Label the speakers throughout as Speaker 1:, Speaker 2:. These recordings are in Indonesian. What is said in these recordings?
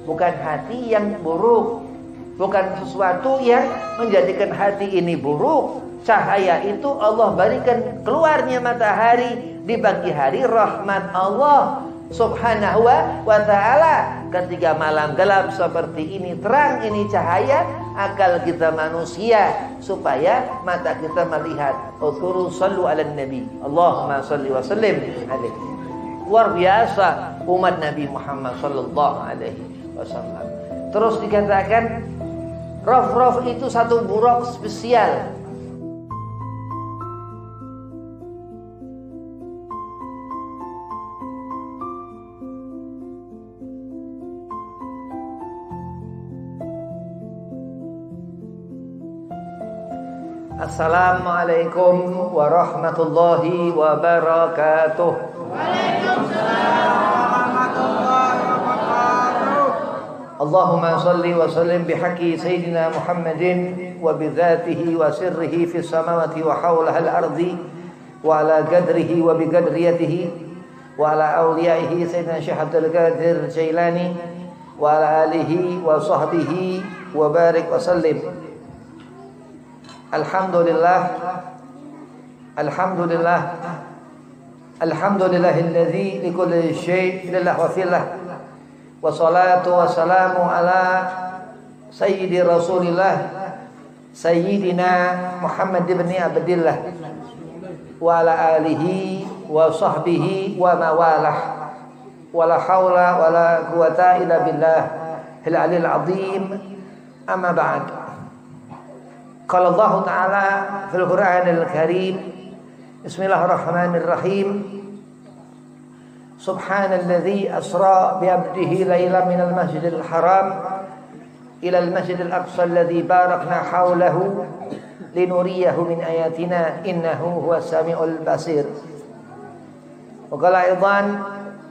Speaker 1: bukan hati yang buruk, bukan sesuatu yang menjadikan hati ini buruk. Cahaya itu Allah berikan keluarnya matahari di pagi hari, rahmat Allah subhanahu wa ta'ala. Ketika malam gelap seperti ini, terang ini cahaya akal kita manusia, supaya mata kita melihat. Utsuru sallu ala nabi, Allahumma salli wa sallim alaihi. Luar biasa umat Nabi Muhammad sallallahu alaihi wasallam. Terus dikatakan Raf itu satu buruk spesial. Assalamualaikum warahmatullahi wabarakatuh.
Speaker 2: Waalaikumsalam warahmatullahi wabarakatuh.
Speaker 1: Allahumma salli wa sallim bihaqqi sayyidina Muhammadin wa bidzatihi wa sirrihi fis samawati wa hawlaha al-ardi wa ala qadrihi wa biqadriyatihi wa ala awliyaihi sayyidina Syekh Abdul Qadir Jailani wa ala alihi wa sahbihi wa barik wa sallim. Alhamdulillah, alhamdulillah, alhamdulillahilladzi likulli syai'in lahu wa fillah. Wassalatu wassalamu ala sayyidi Rasulillah sayyidina Muhammad ibn Abdillah wa ala alihi wa sahbihi wa mawalah. Wala haula wala quwata illa billah al-'aliyyil 'azim. Amma ba'd. Qala Allah Ta'ala fil Qur'anil Karim, Bismillahirrahmanirrahim. Subhanalladzi asra bi 'abdihi lailan minal masjidil haram ilal masjidil aqsa alladzi barakna haulahu linuriyahu min ayatina innahu huwas samiul basir. Wa qala aidan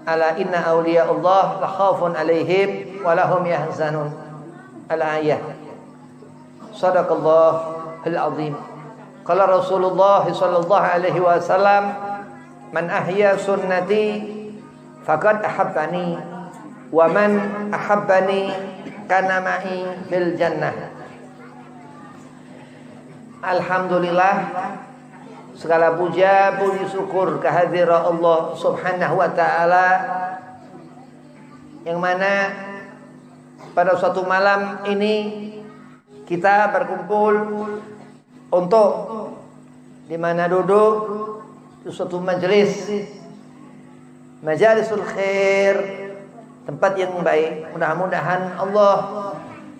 Speaker 1: ala inna awliya Allah la khaufun 'alaihim wa lahum yahzanun. Al-ayah. Sadaqallahul azim. Qala Rasulullah sallallahu alaihi wasallam, man ahya sunnati faqad ahabbani wa man ahabbani kana ma'i fil jannah. Alhamdulillah, segala puja puji syukur kehadirat Allah subhanahu wa ta'ala, yang mana pada suatu malam ini kita berkumpul untuk di mana duduk di suatu majalisul khair, tempat yang baik. Mudah-mudahan Allah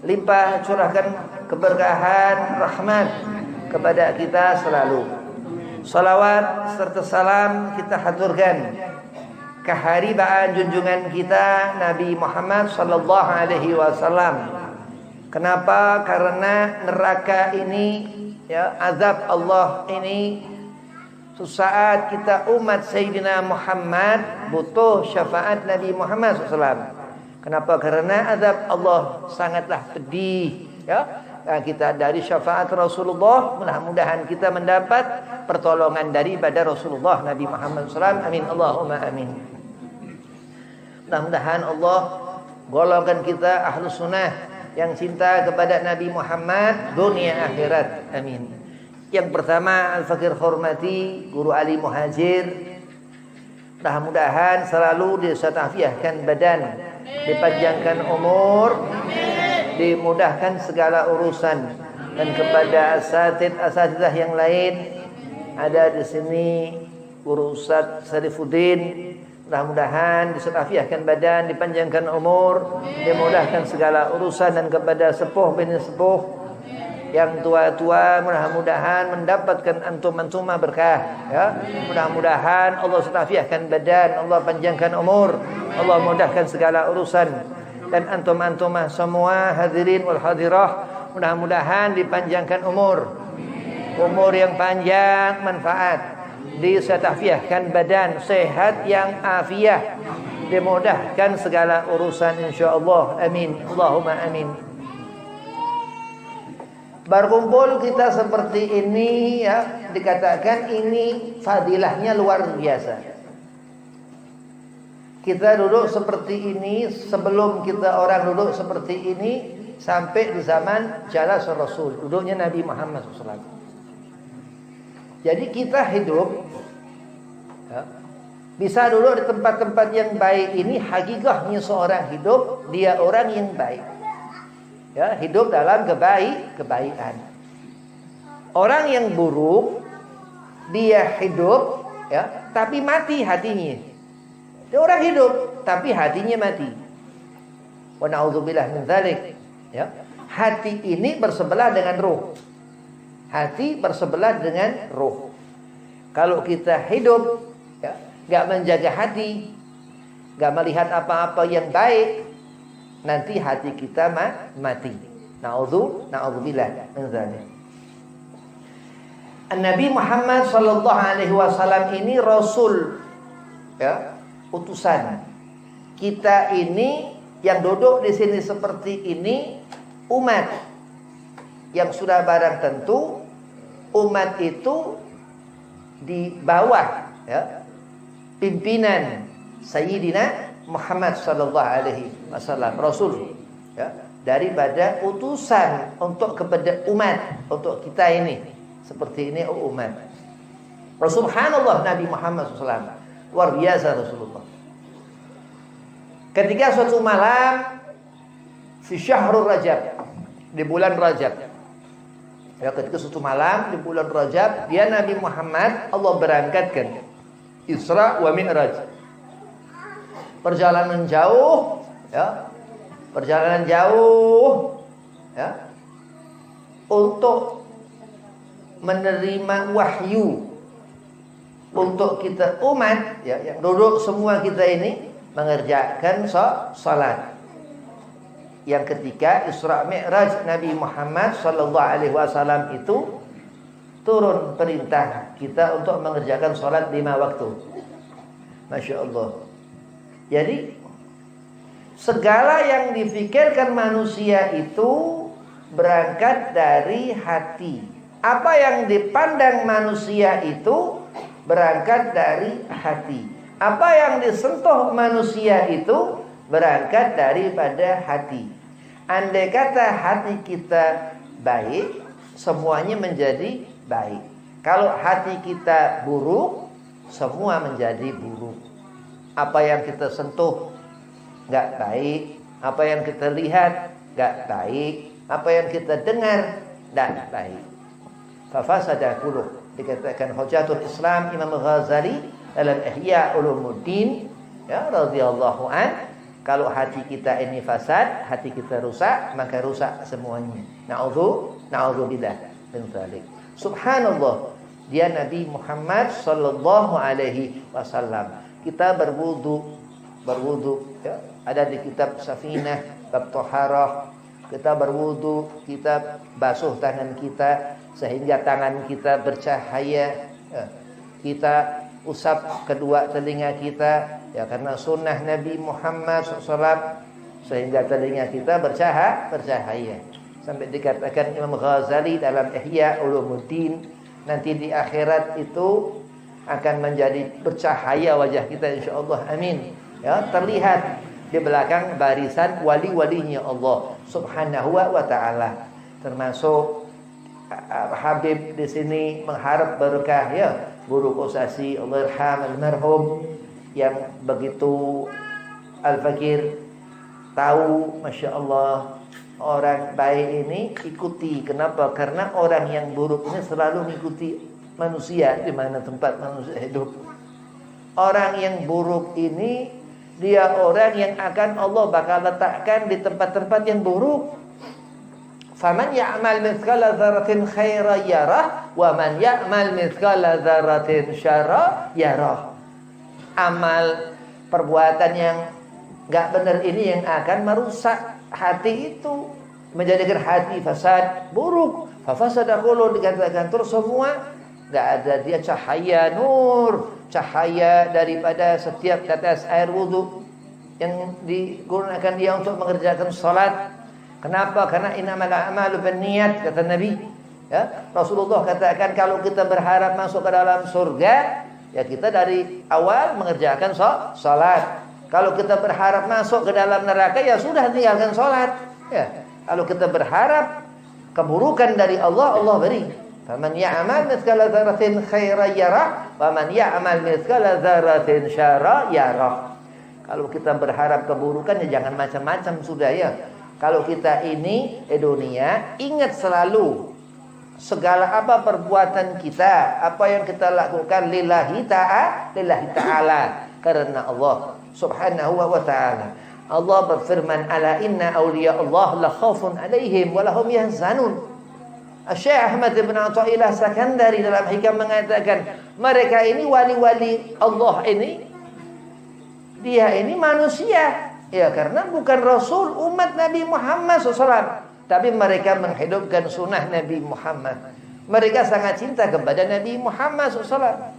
Speaker 1: limpah curahkan keberkahan rahmat kepada kita selalu. Salawat serta salam kita haturkan keharibaan junjungan kita Nabi Muhammad sallallahu alaihi wasallam. Kenapa? Karena neraka ini, ya, azab Allah ini, sesaat kita umat Sayyidina Muhammad butuh syafaat Nabi Muhammad SAW. Kenapa? Karena azab Allah sangatlah pedih, ya. Kita dari syafaat Rasulullah, mudah-mudahan kita mendapat pertolongan daripada Rasulullah Nabi Muhammad SAW. Amin Allahumma amin. Mudah-mudahan Allah golongkan kita ahlu sunnah yang cinta kepada Nabi Muhammad dunia akhirat. Amin. Yang pertama, Al-Fakir hormati Guru Ali Muhajir, mudah-mudahan selalu disatafiahkan badan, dipanjangkan umur, dimudahkan segala urusan. Dan kepada asatidzah yang lain, ada di sini Guru Ustaz Sarifuddin, mudah-mudahan disatafiahkan badan, dipanjangkan umur, dimudahkan segala urusan. Dan kepada sepuh bini sepuh yang tua-tua, mudah-mudahan mendapatkan antum-antumah berkah, ya. Mudah-mudahan Allah satafiahkan badan, Allah panjangkan umur, Allah mudahkan segala urusan. Dan antum-antumah semua hadirin wal hadirah, mudah-mudahan dipanjangkan umur yang panjang, manfaat, disatafiahkan badan, sehat yang afiah, dimudahkan segala urusan insyaallah. Amin Allahumma amin. Berkumpul kita seperti ini, ya, dikatakan ini fadilahnya luar biasa. Kita duduk seperti ini, sebelum kita orang duduk seperti ini, sampai di zaman jalas Rasul, duduknya Nabi Muhammad SAW. Jadi kita hidup, ya, bisa duduk di tempat-tempat yang baik ini, hakikatnya seorang hidup, dia orang yang baik. Ya, hidup dalam kebaikan. Orang yang buruk, dia hidup, ya, tapi mati hatinya. Dia orang hidup, tapi hatinya mati. Wa na'udzubillah min dzalik. Ya. Hati ini bersebelah dengan ruh. Hati bersebelah dengan ruh. Kalau kita hidup, ya, gak menjaga hati, gak melihat apa-apa yang baik, nanti hati kita mati. Na'udzubillah min dzalik. Nabi Muhammad sallallahu alaihi wasallam ini rasul, ya, utusan. Kita ini yang duduk di sini seperti ini umat yang sudah barang tentu, umat itu di bawah, ya, pimpinan Sayyidina Muhammad sallallahu alaihi wasallam, rasul, ya, daripada utusan untuk kepada umat, untuk kita ini seperti ini umat. Subhanallah, Nabi Muhammad SAW luar biasa Rasulullah. Ketika suatu malam di syahrul Rajab, di bulan Rajab, ya, ketika suatu malam di bulan Rajab, dia Nabi Muhammad Allah berangkatkan Isra wa Mi'raj, perjalanan jauh, ya, perjalanan jauh, ya, untuk menerima wahyu untuk kita umat, ya, yang duduk semua kita ini mengerjakan salat. Yang ketika Isra Mi'raj Nabi Muhammad sallallahu alaihi wasallam itu turun perintah kita untuk mengerjakan salat 5 waktu. Masya Allah. Jadi segala yang difikirkan manusia itu berangkat dari hati. Apa yang dipandang manusia itu berangkat dari hati. Apa yang disentuh manusia itu berangkat daripada hati. Andai kata hati kita baik, semuanya menjadi baik. Kalau hati kita buruk, semua menjadi buruk. Apa yang kita sentuh gak baik, apa yang kita lihat gak baik, apa yang kita dengar gak baik. Fafasada qulub, dikatakan Hujatul Islam Imam Ghazali dalam Ihya Ulumuddin, ya, radhiyallahu an, kalau hati kita ini fasad, hati kita rusak, maka rusak semuanya. Na'udzubillah min dzalik. Subhanallah, dia Nabi Muhammad sallallahu alaihi wasallam. Kita berwudu, ya, ada di kitab Safinah bab Thaharah. Kita berwudu, kita basuh tangan kita sehingga tangan kita bercahaya, ya. Kita usap kedua telinga kita, ya, karena sunnah Nabi Muhammad SAW, sehingga telinga kita bercahaya. Sampai dikatakan Imam Ghazali dalam Ihya Ulumuddin, nanti di akhirat itu akan menjadi bercahaya wajah kita insyaallah, amin. Ya, terlihat di belakang barisan wali-walinya Allah Subhanahu wa taala. Termasuk Habib di sini mengharap berkah, ya, Guru Qusasi Allah yarham almarhum yang begitu al-fakir tahu, masya Allah, orang baik ini ikuti. Kenapa? Karena orang yang buruk ini selalu mengikuti manusia di mana tempat manusia hidup. Orang yang buruk ini dia orang yang akan Allah bakal letakkan di tempat-tempat yang buruk. Faman ya'mal mithqala dzarratin khairan yarah wa man ya'mal mithqala dzarratin syarra yarah. Amal perbuatan yang enggak benar ini yang akan merusak hati itu, menjadikan hati fasad, buruk. Fafasada qulub, dikatakan terus semua enggak ada dia cahaya nur, cahaya daripada setiap tetes air wudu yang digunakan dia untuk mengerjakan salat. Kenapa? Karena innamal a'malu binniyat, kata Nabi. Ya, Rasulullah katakan kalau kita berharap masuk ke dalam surga, ya kita dari awal mengerjakan salat. Kalau kita berharap masuk ke dalam neraka, ya sudah tinggalkan sholat. Ya. Kalau kita berharap keburukan dari Allah, Allah beri. Faman ya'mal mithqala dzarratin khairan yarah, wa man ya'mal mithqala dzarratin syarran yarah. Kalau kita berharap keburukan, ya jangan macam-macam sudah ya. Kalau kita ini di dunia, ingat selalu segala apa perbuatan kita, apa yang kita lakukan lillahi ta'ala, karena Allah subhanahu wa ta'ala. Allah berfirman, ala inna awliya Allah la khawfun alaihim wa lahum yahzanun. Syekh Ahmad bin Athaillah Sakandari dalam hikam mengatakan, mereka ini wali-wali Allah ini, dia ini manusia. Ya, karena bukan Rasul umat Nabi Muhammad SAW, tapi mereka menghidupkan sunnah Nabi Muhammad. Mereka sangat cinta kepada Nabi Muhammad SAW,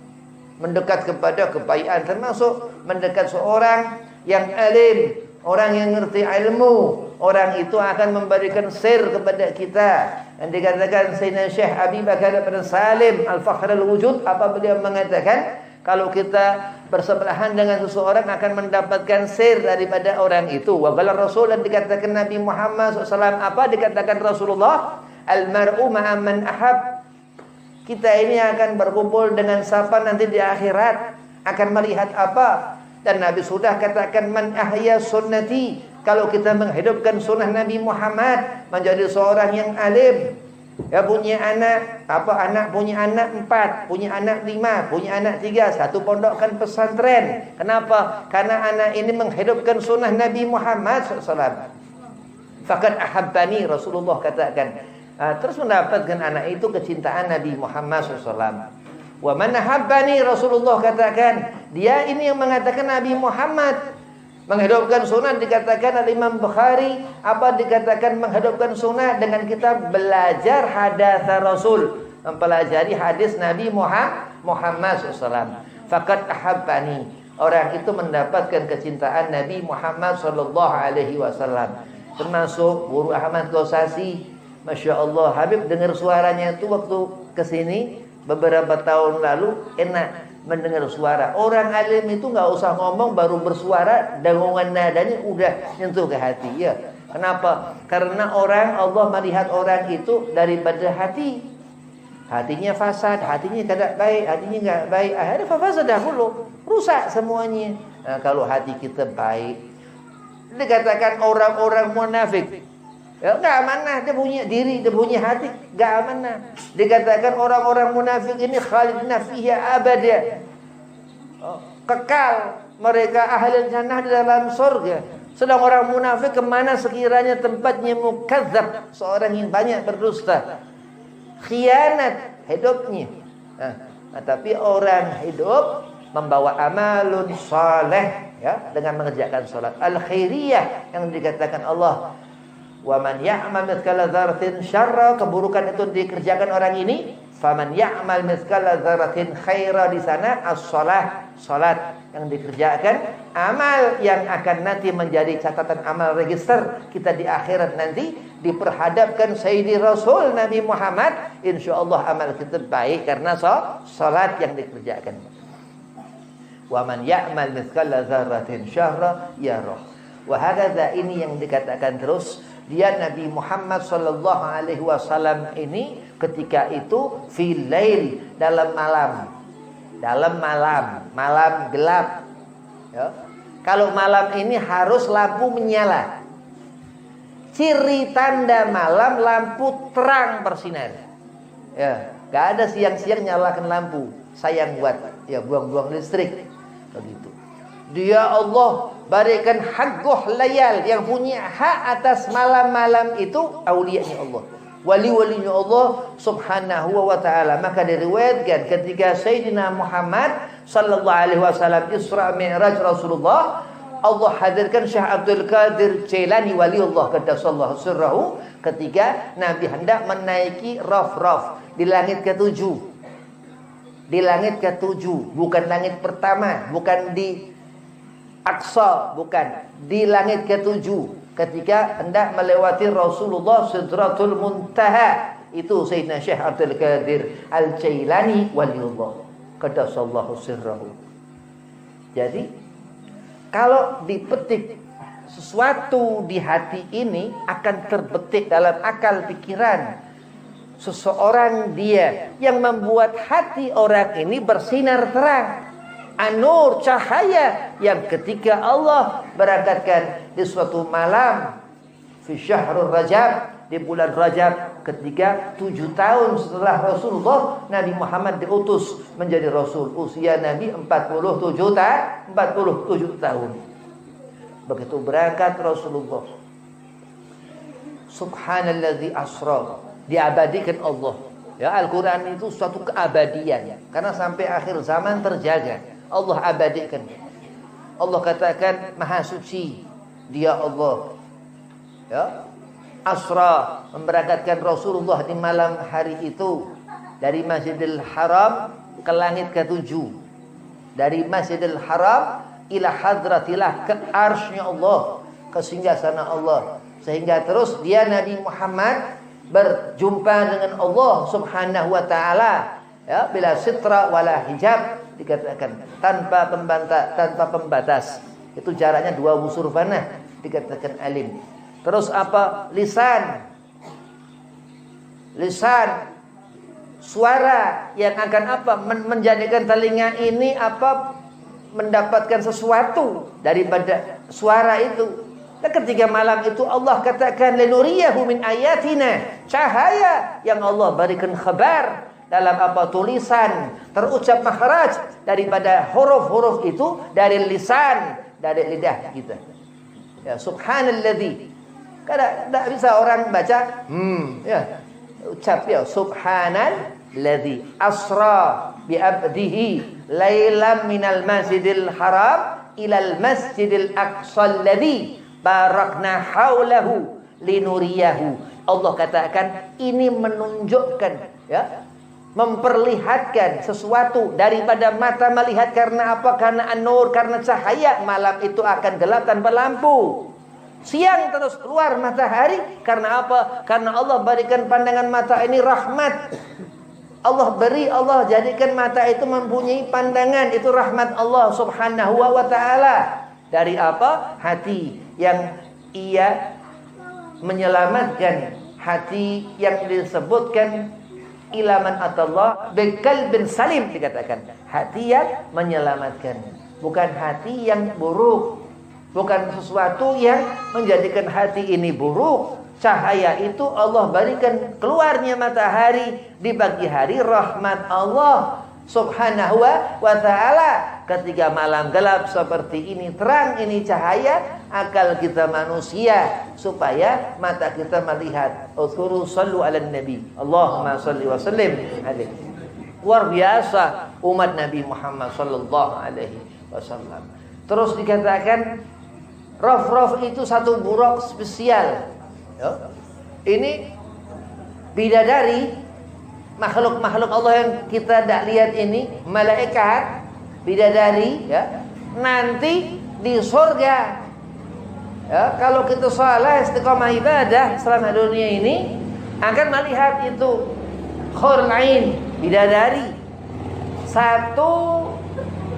Speaker 1: mendekat kepada kebaikan, termasuk mendekat seorang yang alim, orang yang ngerti ilmu. Orang itu akan memberikan sir kepada kita. Dan dikatakan Sayyidina Syekh Abi Bakar bin Salim Al-Fakhr Al-Wujud, apa beliau mengatakan, kalau kita bersebelahan dengan seseorang akan mendapatkan sir daripada orang itu. Wa qala Rasul, dan dikatakan Nabi Muhammad SAW, apa dikatakan Rasulullah? Al-mar'u ma'a man ahab. Kita ini akan berkumpul dengan siapa nanti di akhirat, akan melihat apa. Dan Nabi sudah katakan, man ahya sunnati. Kalau kita menghidupkan sunnah Nabi Muhammad, menjadi seorang yang alim, ya, punya anak, punya anak 4, punya anak 5, punya anak 3, satu pondokkan pesantren. Kenapa? Karena anak ini menghidupkan sunnah Nabi Muhammad SAW. Faqad ahabbani, Rasulullah katakan. Terus mendapatkan anak itu kecintaan Nabi Muhammad SAW. Wa man ahabbani, Rasulullah katakan, dia ini yang mengatakan Nabi Muhammad menghidupkan sunnah. Dikatakan oleh Imam Bukhari, apa dikatakan menghidupkan sunnah? Dengan kita belajar hadats Rasul, mempelajari hadis Nabi Muhammad SAW. Faqad ahabbani, orang itu mendapatkan kecintaan Nabi Muhammad SAW. Termasuk Guru Ahmad Ghosasi, Masya Allah, Habib dengar suaranya itu waktu kesini beberapa tahun lalu, enak mendengar suara. Orang alim itu nggak usah ngomong, baru bersuara, dengungan nadanya udah nyentuh ke hati. Ya, kenapa? Karena Allah melihat orang itu daripada hati. Hatinya fasad, hatinya tidak baik, hatinya nggak baik, akhirnya fasad dahulu, rusak semuanya. Nah, kalau hati kita baik, dikatakan orang-orang munafik, ya, nggak amanah, dia punya diri, dia punya hati, nggak amanah. Dikatakan orang-orang munafik ini khalidina fiha abada, kekal mereka ahli jannah di dalam surga. Sedang orang munafik kemana sekiranya tempatnya mukadzab, seorang yang banyak berdusta, khianat hidupnya. Nah, tapi orang hidup membawa amalun saleh, ya, dengan mengerjakan salat al-khairiyah yang dikatakan Allah, wa man ya'mal mithqala dzarratin syarra, keburukan itu dikerjakan orang ini. Faman ya'mal mithqala dzarratin khaira, di sana as-shalah, salat yang dikerjakan, amal yang akan nanti menjadi catatan amal register kita di akhirat nanti, diperhadapkan Sayyidi Rasul Nabi Muhammad. Insyaallah amal kita baik karena salat yang dikerjakan. Wa man ya'mal mithqala dzarratin syarra yarah. Wa hadza, ini yang dikatakan terus, dia Nabi Muhammad sallallahu alaihi wasallam ini ketika itu fil lail, dalam malam gelap, ya. Kalau malam ini harus lampu menyala. Ciri tanda malam, lampu terang bersinar. Ya, enggak ada siang-siang nyalakan lampu, sayang buat, ya, buang-buang listrik begitu. Dia Allah berikan haqquh layal, yang punya hak atas malam-malam itu aulianya Allah, wali-walinya Allah subhanahu wa ta'ala. Maka diriwayatkan ketika Sayyidina Muhammad sallallahu alaihi wasallam Isra Mi'raj Rasulullah, Allah hadirkan Syekh Abdul Qadir Jailani waliullah qaddasallahu sirrahu, ketika Nabi hendak menaiki raf-raf di langit ke-7. Di langit ke-7, bukan langit pertama, bukan di Aqsa, bukan, di langit ke-7, ketika hendak melewati Rasulullah Sidratul Muntaha, itu Sayyidina Syekh Abdul Qadir Al-Jailani waliullah qaddasallahu sirrahu. Jadi Kalau dipetik sesuatu di hati ini akan terbetik dalam akal pikiran seseorang dia yang membuat hati orang ini bersinar terang. An-nur, cahaya yang ketika Allah berangkatkan di suatu malam fi syahrul Rajab, di bulan Rajab, ketika 7 tahun setelah Rasulullah, Nabi Muhammad diutus menjadi Rasul. Usia Nabi 47 tahun. Begitu berangkat Rasulullah, subhanalladzi asra, diabadikan Allah. Ya, Al-Quran itu suatu keabadian, karena sampai akhir zaman terjaga. Allah abadikan. Allah katakan maha suci dia Allah. Ya, asra, memberangkatkan Rasulullah di malam hari itu dari Masjidil Haram ke langit ke-7, dari Masjidil Haram ila hadratillah, ke arsy-Nya Allah, ke singgasana Allah, sehingga terus dia Nabi Muhammad berjumpa dengan Allah Subhanahu wa taala, ya, bila sitra wala hijab, dikatakan tanpa pembatas. Itu jaraknya 2 busur panah, dikatakan alim. Terus apa? Lisan, suara yang akan apa? Menjadikan telinga ini apa? Mendapatkan sesuatu daripada suara itu. Dan ketika malam itu Allah katakan linuriyahu min ayatina, cahaya yang Allah berikan khabar dalam apa? Tulisan, terucap makhraj daripada huruf-huruf itu dari lisan, dari lidah kita. Ya, subhanalladzi. Kada tak bisa orang baca ya, ucap ya, subhanalladzi asra bi abdihi lailam minal masjidil haram ilal masjidil aqsa alladzi barakna haulahu linuriyahu. Allah katakan ini menunjukkan, ya, memperlihatkan sesuatu daripada mata melihat. Karena apa? Karena an-nur, karena cahaya. Malam itu akan gelap tanpa lampu. Siang terus keluar matahari. Karena apa? Karena Allah berikan pandangan mata ini rahmat. Allah jadikan mata itu mempunyai pandangan. Itu rahmat Allah Subhanahu wa ta'ala. Dari apa? Hati yang ia menyelamatkan. Hati yang disebutkan ilaman atallah biqalbin salim, dikatakan hati yang menyelamatkan, bukan hati yang buruk, bukan sesuatu yang menjadikan hati ini buruk. Cahaya itu Allah berikan keluarnya matahari di pagi hari, rahmat Allah Subhanahu wa ta'ala. Ketika malam gelap seperti ini, terang ini cahaya akal kita manusia, supaya mata kita melihat. Uzkuru sallu ala nabi, Allahumma salli wa sallim alaihi. Luar biasa umat Nabi Muhammad sallallahu alaihi wasallam. Terus dikatakan Raf itu satu buruk spesial, ya. Ini bidadari, makhluk-makhluk Allah yang kita tidak lihat ini, malaikat, bidadari, ya, nanti di surga. Ya, kalau kita salah istiqamah ibadah selama dunia ini, akan melihat itu hurul ain, bidadari. Satu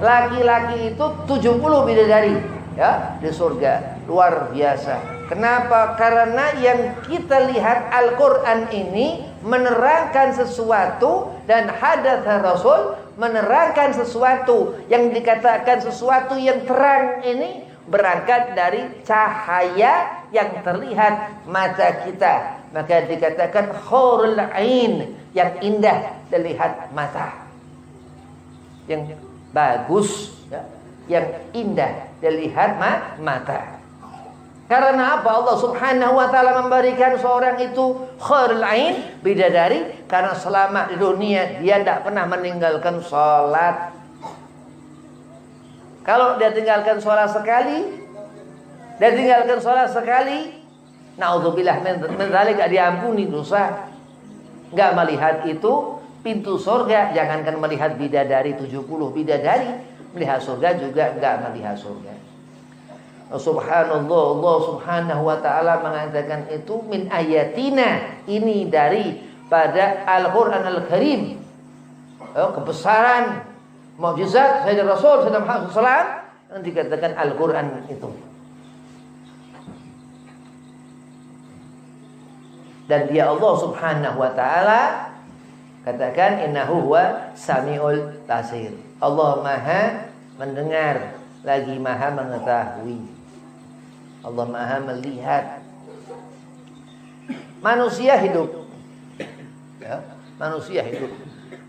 Speaker 1: laki-laki itu 70 bidadari, ya, di surga. Luar biasa. Kenapa? Karena yang kita lihat Al-Quran ini menerangkan sesuatu, dan hadats Rasul menerangkan sesuatu. Yang dikatakan sesuatu yang terang ini berangkat dari cahaya yang terlihat mata kita. Maka dikatakan hurul ain, yang indah dilihat mata, yang bagus, ya, yang indah dilihat mata. Karena apa? Allah Subhanahu wa ta'ala memberikan seorang itu hurul ain, bidadari, karena selama di dunia dia tidak pernah meninggalkan sholat. Kalau dia tinggalkan sholat sekali, naudzubillah min dzalik, gak diampuni dosa. Gak melihat itu pintu surga, jangankan melihat bidadari 70 bidadari, melihat surga juga gak melihat surga. Subhanallah, Allah Subhanahu wa ta'ala mengatakan itu min ayatina, ini dari pada Al-Quran Al-Karim. Kebesaran mukjizat Sayyidina Rasul Muhammad SAW yang dikatakan Al-Quran itu. Dan dia Allah subhanahu wa ta'ala katakan innahu huwa sami'ul basir. Allah maha mendengar lagi maha mengetahui. Allah maha melihat. Manusia hidup, ya, manusia hidup.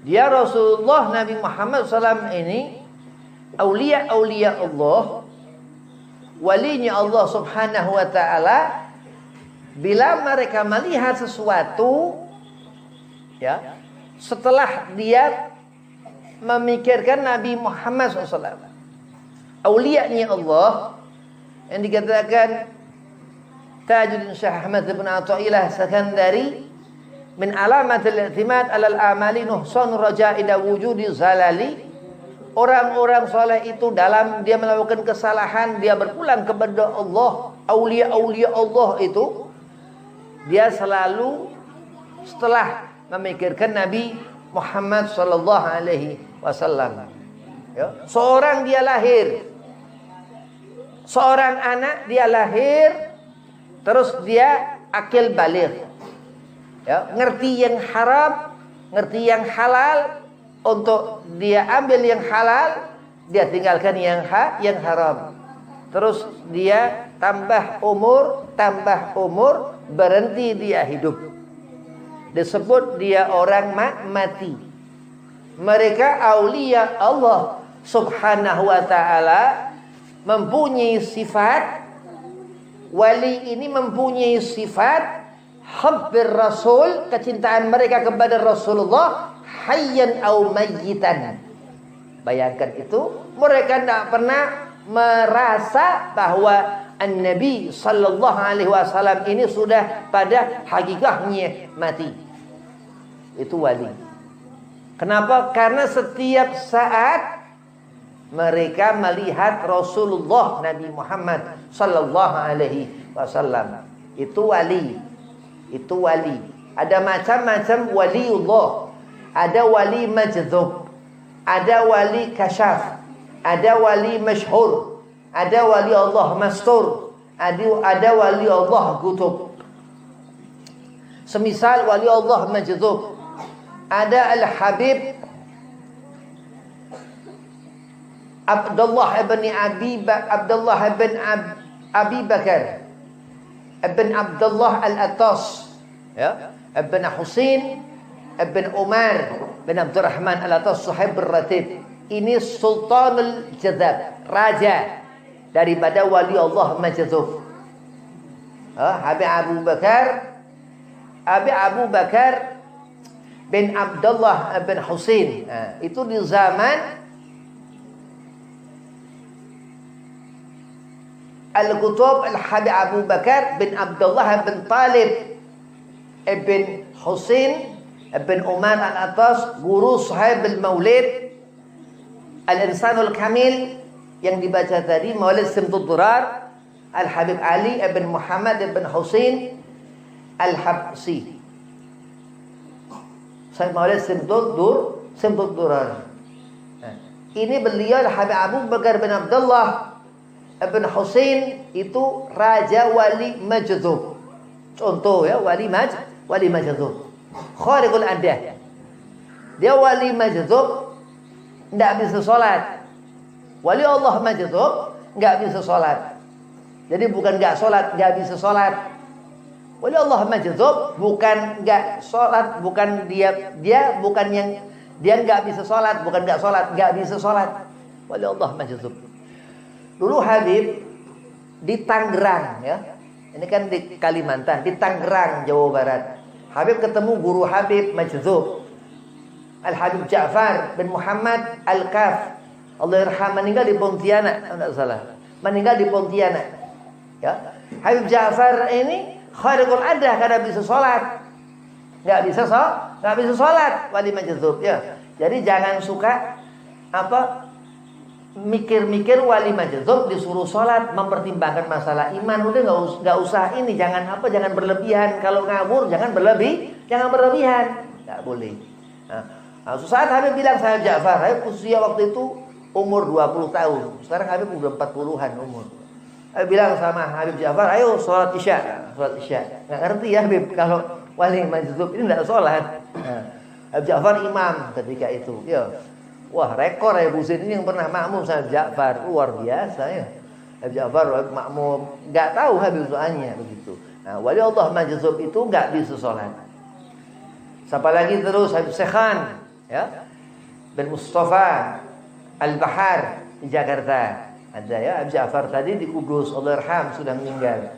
Speaker 1: Dia Rasulullah Nabi Muhammad SAW ini aulia Allah, walinya Allah subhanahu wa ta'ala. Bila mereka melihat sesuatu, ya, setelah dia memikirkan Nabi Muhammad SAW, aulianya Allah yang dikatakan Tajuddin Syekh Ahmad bin Athaillah Sakandari, min alamatil i'timad alal amali nuhsan raja ila wujudi zalali. Orang-orang soleh itu dalam dia melakukan kesalahan, dia berpulang kepada Allah. Aulia Allah itu dia selalu setelah memikirkan Nabi Muhammad sallallahu alaihi wasallam. Ya, seorang dia lahir, seorang anak dia lahir, terus dia akil baligh. Ya, ngerti yang haram, ngerti yang halal, untuk dia ambil yang halal, dia tinggalkan yang haram. Terus dia tambah umur, berhenti dia hidup. Disebut dia orang mati. Mereka aulia Allah subhanahu wa ta'ala mempunyai sifat, wali ini mempunyai sifat hubbir rasul, kecintaan mereka kepada Rasulullah, hayyan au mayyitan. Bayangkan itu, mereka tidak pernah merasa bahwa An-Nabi sallallahu alaihi wasallam ini sudah pada hakikatnya mati. Itu wali. Kenapa? Karena setiap saat mereka melihat Rasulullah Nabi Muhammad sallallahu alaihi wasallam. Itu wali. Itu wali. Ada macam-macam waliullah. Ada wali majdzub, ada wali kasyaf, ada wali masyhur, ada wali Allah mastur, ada wali Allah kutub. Semisal wali Allah majdzub, ada Al-Habib Abdullah bin Abi Bakar ibn Abdullah Al-Attas, ya, ibn Husain ibn Umar bin Abdurrahman Al-Attas Sahib Ratib. Ini Sultanul Jadzab, raja daripada wali Allah majdzub. Habib Abu Bakar bin Abdullah bin Husain. Itu di zaman Al-Qutub Al-Habib Abu Bakar bin Abdullah bin Talib ibn Husain ibn Umar Al-Attas, guru Sahib al-Maulid Al-Insanul Kamil yang dibaca tadi, Maulid Simtud Durar, Al-Habib Ali ibn Muhammad ibn Husain Al-Habsi, Sahib Maulid Simtud Durar. Ini beliau Al-Habib Abu Bakar bin Abdullah ibn Husain itu raja wali majdzub. Contoh ya, wali majdzub. Khariqul adah. Dia wali majdzub, tidak bisa sholat. Wali Allah majdzub, nggak bisa sholat. Jadi bukan nggak sholat, nggak bisa sholat. Wali Allah majdzub bukan nggak sholat, bukan dia bukan yang dia nggak bisa sholat, bukan nggak sholat, nggak bisa sholat. Wali Allah majdzub. Dulu Habib di Tangerang, ya, ini kan di Kalimantan, di Tangerang, Jawa Barat. Habib ketemu guru Habib majdzub, Al-Habib Ja'far bin Muhammad Al-Kaf. Allah yarham, meninggal di Pontianak, tidak salah. Meninggal di Pontianak. Ya. Habib Ja'far ini khariqul adah, karena bisa sholat. Nggak bisa sholat, wali majdzub, ya. Jadi jangan suka mikir-mikir wali majdzub disuruh sholat, mempertimbangkan masalah iman. Udah nggak usah ini, jangan berlebihan. Kalau ngawur jangan berlebihan, nggak boleh. Nah, suatu saat Habib bilang, saya Ja'far, Habib usia waktu itu umur 20 tahun. Sekarang Habib udah 40-an umur. Habib bilang sama Habib Ja'far, ayo sholat isya. Sholat isya. Nggak ngerti ya Habib, kalau wali majdzub ini nggak sholat. Nah, Habib Ja'far imam ketika itu. Ya. Wah, rekor Habib Husin ini yang pernah makmum sama Habib Ja'far. Luar biasa ya. Habib Ja'far makmum. Nggak tahu Habib soalnya begitu. Nah, wali Allah majdzub itu nggak bisa sholat. Siapa lagi terus? Habib Sekhan, ya, bin Mustafa Al-Bahar di Jakarta. Ada ya, Habib Ja'far tadi di Kudus, Allah yarham, sudah meninggal.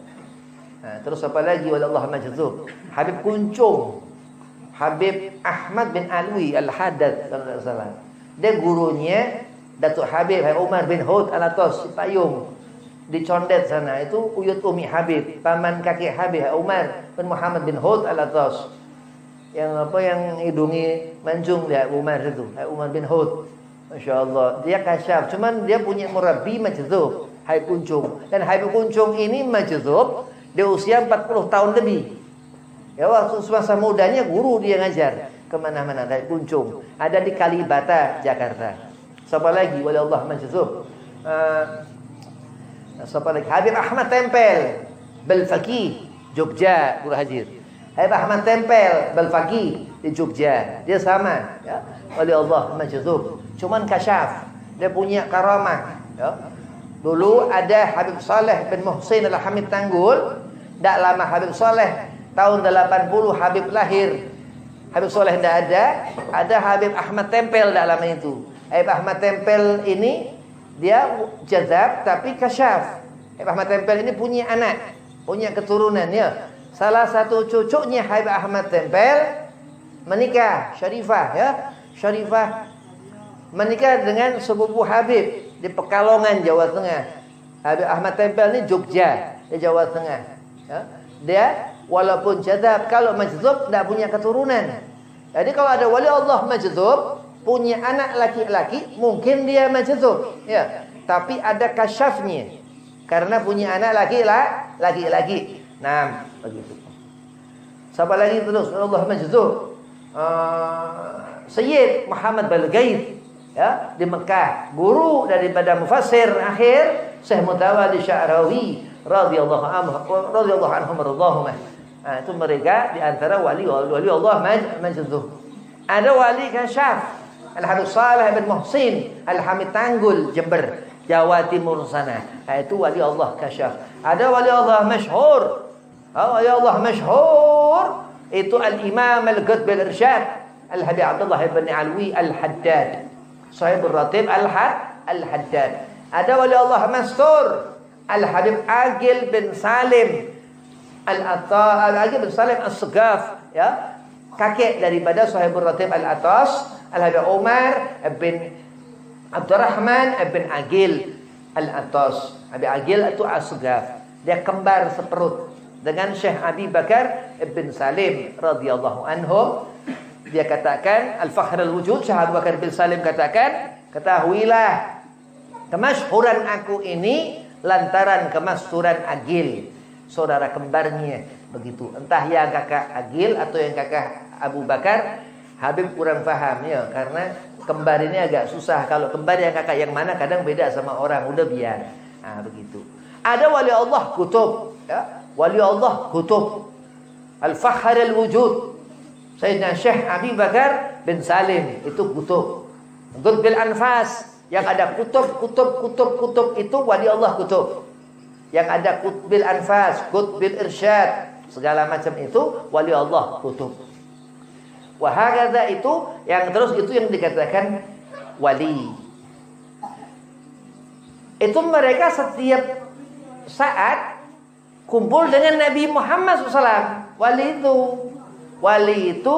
Speaker 1: Nah, terus apa lagi wali Allah majdzub? Habib Kuncung, Habib Ahmad bin Alwi Al-Haddad kalau tidak salah. Dia gurunya Datuk Habib Umar bin Hud Al-Atas Cipayung di Condet sana. Itu uyut umi Habib, paman kakek Habib Umar bin Muhammad bin Hud Al-Atas. Yang hidungi mancung dia Umar itu, Umar bin Hud. Masya Allah, dia kasyaf. Cuman dia punya murabbi majdzub, Habib Kuncung. Dan Habib Kuncung ini majdzub, dia usia 40 tahun lebih. Ya, waktu semasa mudanya guru dia ngajar kemana-mana. Habib Kuncung ada di Kalibata, Jakarta. Siapa lagi wali Allah majdzub? Siapa lagi? Habib Ahmad Tempel Belfaqih, Jogja, Guru Hajir. Habib Ahmad Tempel Belfaqih di Jogja. Dia sama ya, wali Allah majdzub. Cuman kasyaf, dia punya karamah ya. Dulu ada Habib Saleh bin Muhsin Al-Hamid Tanggul. Tak lama Habib Saleh tahun 80 Habib lahir. Habib Saleh tidak ada Habib Ahmad Tempel tak lama itu. Habib Ahmad Tempel ini dia jazab tapi kasyaf. Habib Ahmad Tempel ini punya anak, punya keturunan ya. Salah satu cucunya Habib Ahmad Tempel menikah, Syarifah ya. Syarifah menikah dengan sepupu Habib di Pekalongan, Jawa Tengah. Habib Ahmad Tempel ini Jogja, di Jawa Tengah. Ya. Dia walaupun jadab, kalau majdzub tidak punya keturunan. Jadi kalau ada wali Allah majdzub punya anak laki-laki, mungkin dia majdzub, ya. Tapi ada kasyafnya karena punya anak laki-laki. Nah, begitu. Siapa lagi terus Allah majdzub? Sayyid Muhammad Balgaid ya, di Mekah, guru daripada mufassir akhir Syekh Mutawalli Sya'rawi radhiyallahu anhum radhiyallahu. Nah, itu mereka di antara wali Allah majdzub. Ada wali kasyaf Al-Habib Saleh bin Muhsin Al-Hamid Tanggul, Jember, Jawa Timur sana. Nah, itu wali Allah kasyaf. Ada wali Allah masyhur. Wali Allah masyhur itu Al-Imam Al-Qutb Al-Irsyad Al-Habib Abdullah bin Alwi Al-Haddad, Sahibul Ratib Al-Haddad. Ada wali Allah mastur Al-Habib Agil bin Salim Al-Agil bin Salim As-Segaf ya, kakek daripada Sahibul Ratib Al-Atas Al-Habib Umar bin Abdurrahman bin Agil Al-Atas. Habib Agil itu As-Segaf. Dia kembar seperut dengan Syekh Abi Bakar bin Salim radhiyallahu anhum. Dia katakan Al-Fakhr Al-Wujud, Syekh Abu Bakar bin Salim katakan, ketahuilah kemasyhuran aku ini lantaran kemasyhuran Agil, saudara kembarnya begitu. Entah yang kakak Agil atau yang kakak Abu Bakar, Habib kurang paham ya, karena kembar ini agak susah. Kalau kembar yang kakak yang mana kadang beda sama orang, udah biar. Nah, begitu. Ada wali Allah kutub ya, wali Allah kutub Al-Fakhr Al-Wujud Sayyidina Syekh Abi Bakar bin Salim, itu kutub. Qutbil Anfas, yang ada kutub itu wali Allah kutub. Yang ada Qutbil Anfas, Qutbil Irsyad, segala macam itu wali Allah kutub. Wahakadha itu yang terus itu yang dikatakan wali. Itu mereka setiap saat kumpul dengan Nabi Muhammad SAW. Wali itu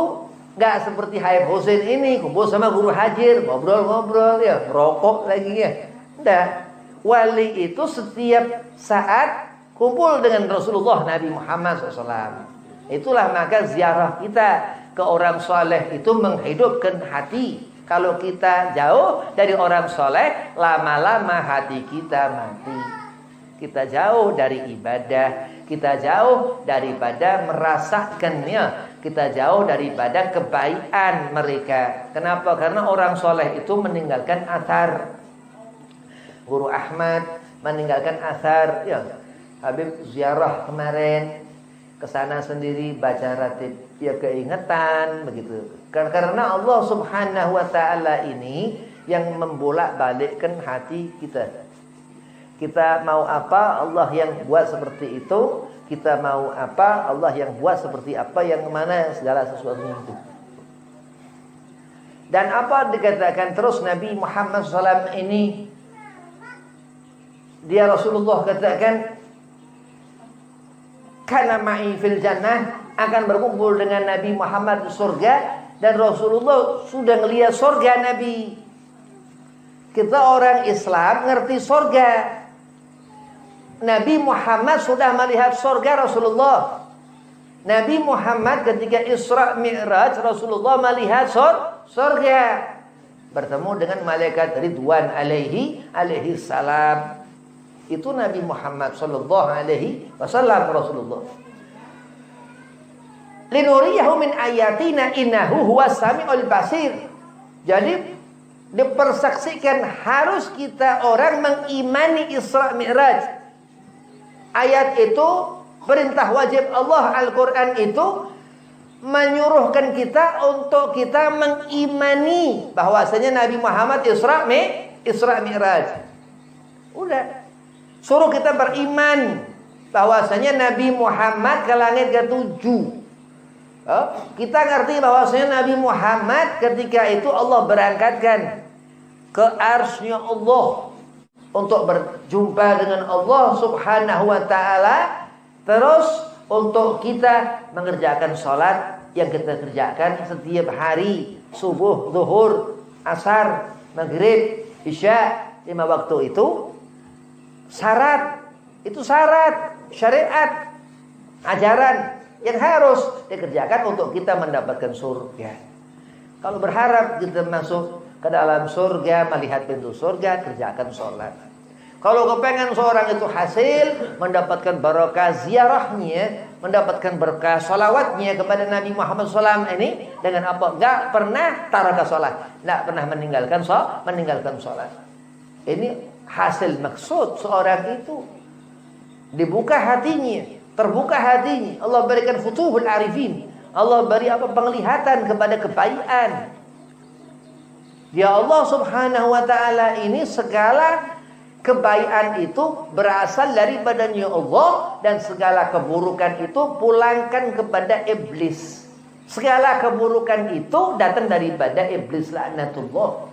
Speaker 1: nggak seperti Habib Husin ini kumpul sama Guru Hajir, ngobrol-ngobrol ya, rokok lagi ya. Enggak. Wali itu setiap saat kumpul dengan Rasulullah Nabi Muhammad SAW. Itulah maka ziarah kita ke orang soleh itu menghidupkan hati. Kalau kita jauh dari orang soleh, lama-lama hati kita mati. Kita jauh dari ibadah, kita jauh daripada merasakannya, kita jauh daripada kebaikan mereka. Kenapa? Karena orang soleh itu meninggalkan athar. Guru Ahmad meninggalkan asar. Ya, Habib ziarah kemarin ke sana sendiri baca ratib, ya keingetan begitu. Karena Allah Subhanahu wa taala ini yang membolak-balikkan hati kita. Kita mau apa, Allah yang buat seperti itu. Kita mau apa, Allah yang buat seperti apa, yang mana segala sesuatunya itu. Dan apa dikatakan terus Nabi Muhammad SAW ini, dia Rasulullah katakan, kana ma'i fil jannah, akan berkumpul dengan Nabi Muhammad di surga. Dan Rasulullah sudah melihat surga Nabi. Kita orang Islam ngerti surga. Nabi Muhammad sudah melihat surga Rasulullah. Nabi Muhammad ketika Isra Mi'raj, Rasulullah melihat surga. Bertemu dengan malaikat Ridwan alaihi salam. Itu Nabi Muhammad sallallahu alaihi wasallam Rasulullah. Linuriyahu min ayatina innahu huwas samiul basir. Jadi dipersaksikan harus kita orang mengimani Isra Mi'raj. Ayat itu perintah wajib Allah, Al-Quran itu menyuruhkan kita untuk kita mengimani bahwasanya Nabi Muhammad Isra Mi'raj. Udah. Suruh kita beriman bahwasanya Nabi Muhammad ke langit ke-7. Kita ngerti bahwasanya Nabi Muhammad ketika itu Allah berangkatkan ke arsy-Nya Allah untuk berjumpa dengan Allah Subhanahu wa taala. Terus untuk kita mengerjakan salat yang kita kerjakan setiap hari, subuh, zuhur, asar, maghrib, isya, 5 waktu itu syarat, itu syarat syariat, ajaran yang harus dikerjakan untuk kita mendapatkan surga. Kalau berharap kita masuk ke dalam surga, melihat pintu surga, kerjakan sholat. Kalau kepengen seorang itu hasil mendapatkan barokah ziarahnya, mendapatkan berkah sholawatnya kepada Nabi Muhammad SAW ini dengan apa? Gak pernah taraka sholat, gak pernah meninggalkan sholat. Ini hasil maksud seorang itu dibuka hatinya, terbuka hatinya. Allah berikan futuhul arifin. Allah beri apa? Penglihatan kepada kebaikan. Ya Allah Subhanahu wa taala ini segala kebaikan itu berasal daripadanya Allah, dan segala keburukan itu pulangkan kepada iblis. Segala keburukan itu datang daripada iblis, laknatullah.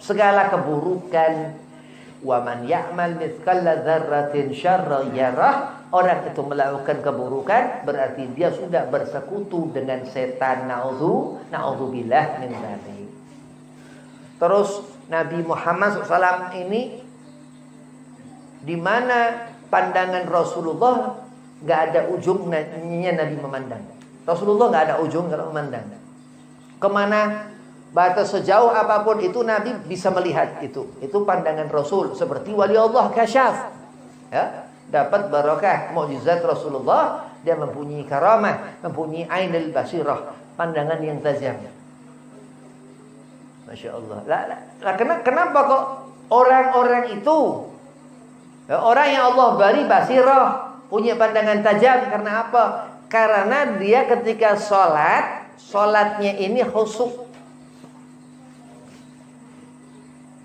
Speaker 1: Segala keburukan, wa man ya'mal mithqala dzarratin syarran yarah, orang itu melakukan keburukan berarti dia sudah bersekutu dengan setan. Na'udzubillah min dzalik. Terus Nabi Muhammad SAW ini di mana pandangan Rasulullah nggak ada ujungnya Nabi memandang. Rasulullah nggak ada ujung kalau memandang. Kemana batas sejauh apapun itu Nabi bisa melihat itu. Itu pandangan Rasul. Seperti wali Allah kasyaf. Ya, dapat barokah mukjizat Rasulullah. Dia mempunyai karamah, mempunyai ainul basirah, pandangan yang tajam. Masya Allah. Kenapa kok orang-orang itu, orang yang Allah beri basirah, punya pandangan tajam? Karena apa? Karena dia ketika sholatnya ini khusyuk.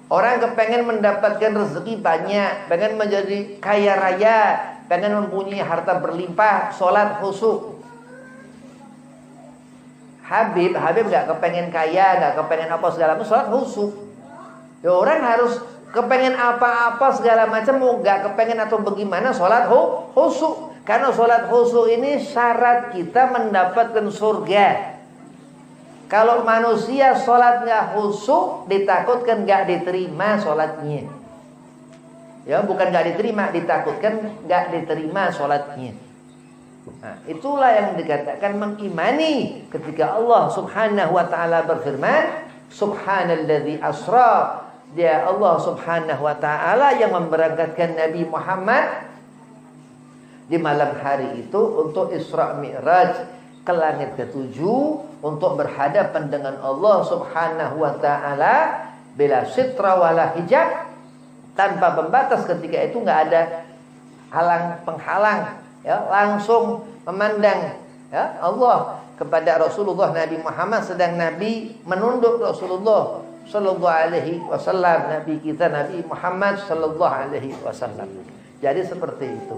Speaker 1: Orang kepengen mendapatkan rezeki banyak, pengen menjadi kaya raya, pengen mempunyai harta berlimpah, sholat khusyuk. Habib gak kepengen kaya, gak kepengen apa segala macam, sholat khusyuk. Ya, orang harus kepengen apa-apa segala macam, mau gak kepengen atau bagaimana, sholat khusyuk. Karena sholat khusyuk ini syarat kita mendapatkan surga. Kalau manusia sholatnya khusyuk, ditakutkan gak diterima sholatnya. Ya, bukan gak diterima, ditakutkan gak diterima sholatnya. Nah, itulah yang dikatakan mengimani ketika Allah Subhanahu wa ta'ala berfirman, Subhanalladzi asra. Dia Allah Subhanahu wa ta'ala yang memberangkatkan Nabi Muhammad di malam hari itu untuk Isra Mi'raj ke langit ke-7 untuk berhadapan dengan Allah Subhanahu wa ta'ala bila sitra wala hijab, tanpa pembatas. Ketika itu nggak ada penghalang, ya, langsung memandang, ya, Allah kepada Rasulullah Nabi Muhammad, sedang Nabi menunduk Rasulullah sallallahu alaihi wasallam, Nabi kita Nabi Muhammad sallallahu alaihi wasallam. Jadi seperti itu.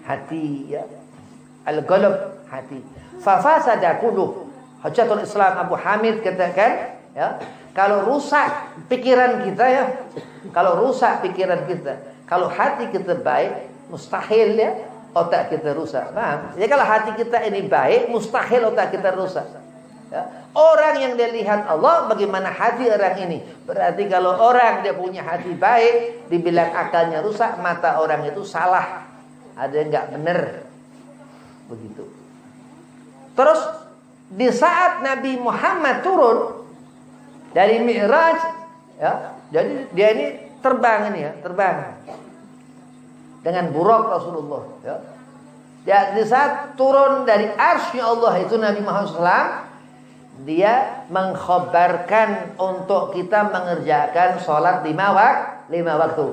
Speaker 1: Hati, ya, al-qalb, hati. Fa fasada kullu. Hujjatul Islam Abu Hamid katakan, ya, kalau rusak pikiran kita, ya, kalau rusak pikiran kita, kalau hati kita baik, mustahil, ya, otak kita rusak. Paham? Jadi kalau hati kita ini baik, mustahil otak kita rusak. Ya. Orang yang dilihat Allah, bagaimana hati orang ini. Berarti kalau orang dia punya hati baik, dibilang akalnya rusak, mata orang itu salah. Ada yang nggak benar. Begitu. Terus di saat Nabi Muhammad turun dari Mi'raj, ya, jadi dia ini terbang ini, ya, terbang dengan buraq Rasulullah, ya. Di saat turun dari arsy Allah itu Nabi Muhammad SAW, dia mengkhabarkan untuk kita mengerjakan sholat 5 waktu.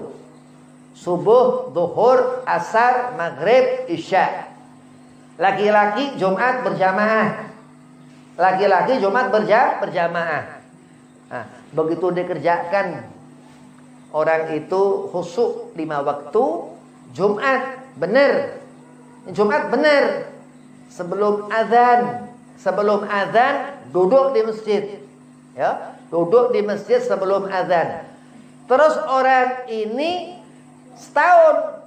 Speaker 1: Subuh, zuhur, asar, maghrib, isya. Laki-laki Jumat berjamaah. Laki-laki Jumat berjamaah. Nah, begitu dikerjakan, orang itu khusyuk 5 waktu. Jumat benar. Jumat benar. Sebelum azan duduk di masjid. Ya, duduk di masjid sebelum azan. Terus orang ini setahun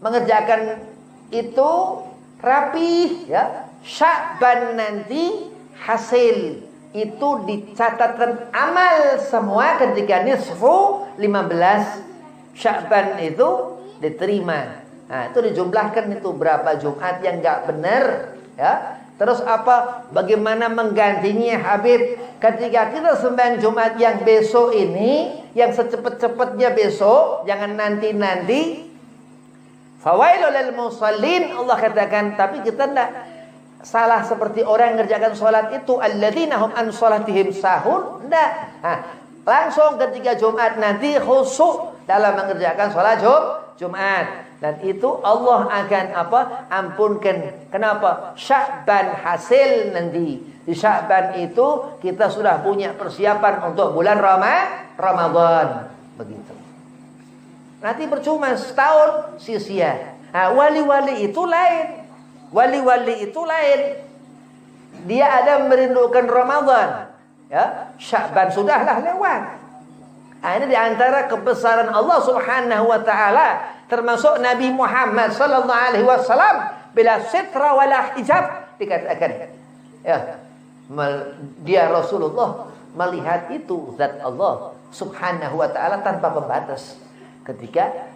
Speaker 1: mengerjakan itu rapi, ya. Sya'ban nanti hasil itu dicatatkan amal semua ketika nisfu 15 Sya'ban itu diterima. Nah, itu dijumlahkan itu berapa Jumat yang enggak benar, ya. Terus apa? Bagaimana menggantinya Habib? Ketika kita sembahyang Jumat yang besok ini, yang secepat-cepatnya besok, jangan nanti-nanti. Fawailul lil musallin, Allah katakan, tapi kita tidak salah seperti orang yang mengerjakan sholat itu, alladzina hum an sholatihim sahun. Tidak. Nah, langsung ketika Jumat nanti khusyuk dalam mengerjakan sholat Jumat. Dan itu Allah akan ampunkan. Kenapa? Sya'ban hasil nanti. Di Sya'ban itu kita sudah punya persiapan untuk bulan Ramadan. Begitu. Nanti percuma setahun sia-sia. Nah, wali-wali itu lain. Wali-wali itu lain. Dia ada merindukan Ramadan. Ya, Sya'ban sudahlah lewat. Nah, ini diantara kebesaran Allah Subhanahu wa ta'ala, termasuk Nabi Muhammad sallallahu alaihi wasallam, bila sitra wala hijab, dikatakan, ya, dia Rasulullah melihat itu zat Allah Subhanahu wa ta'ala tanpa pembatas ketika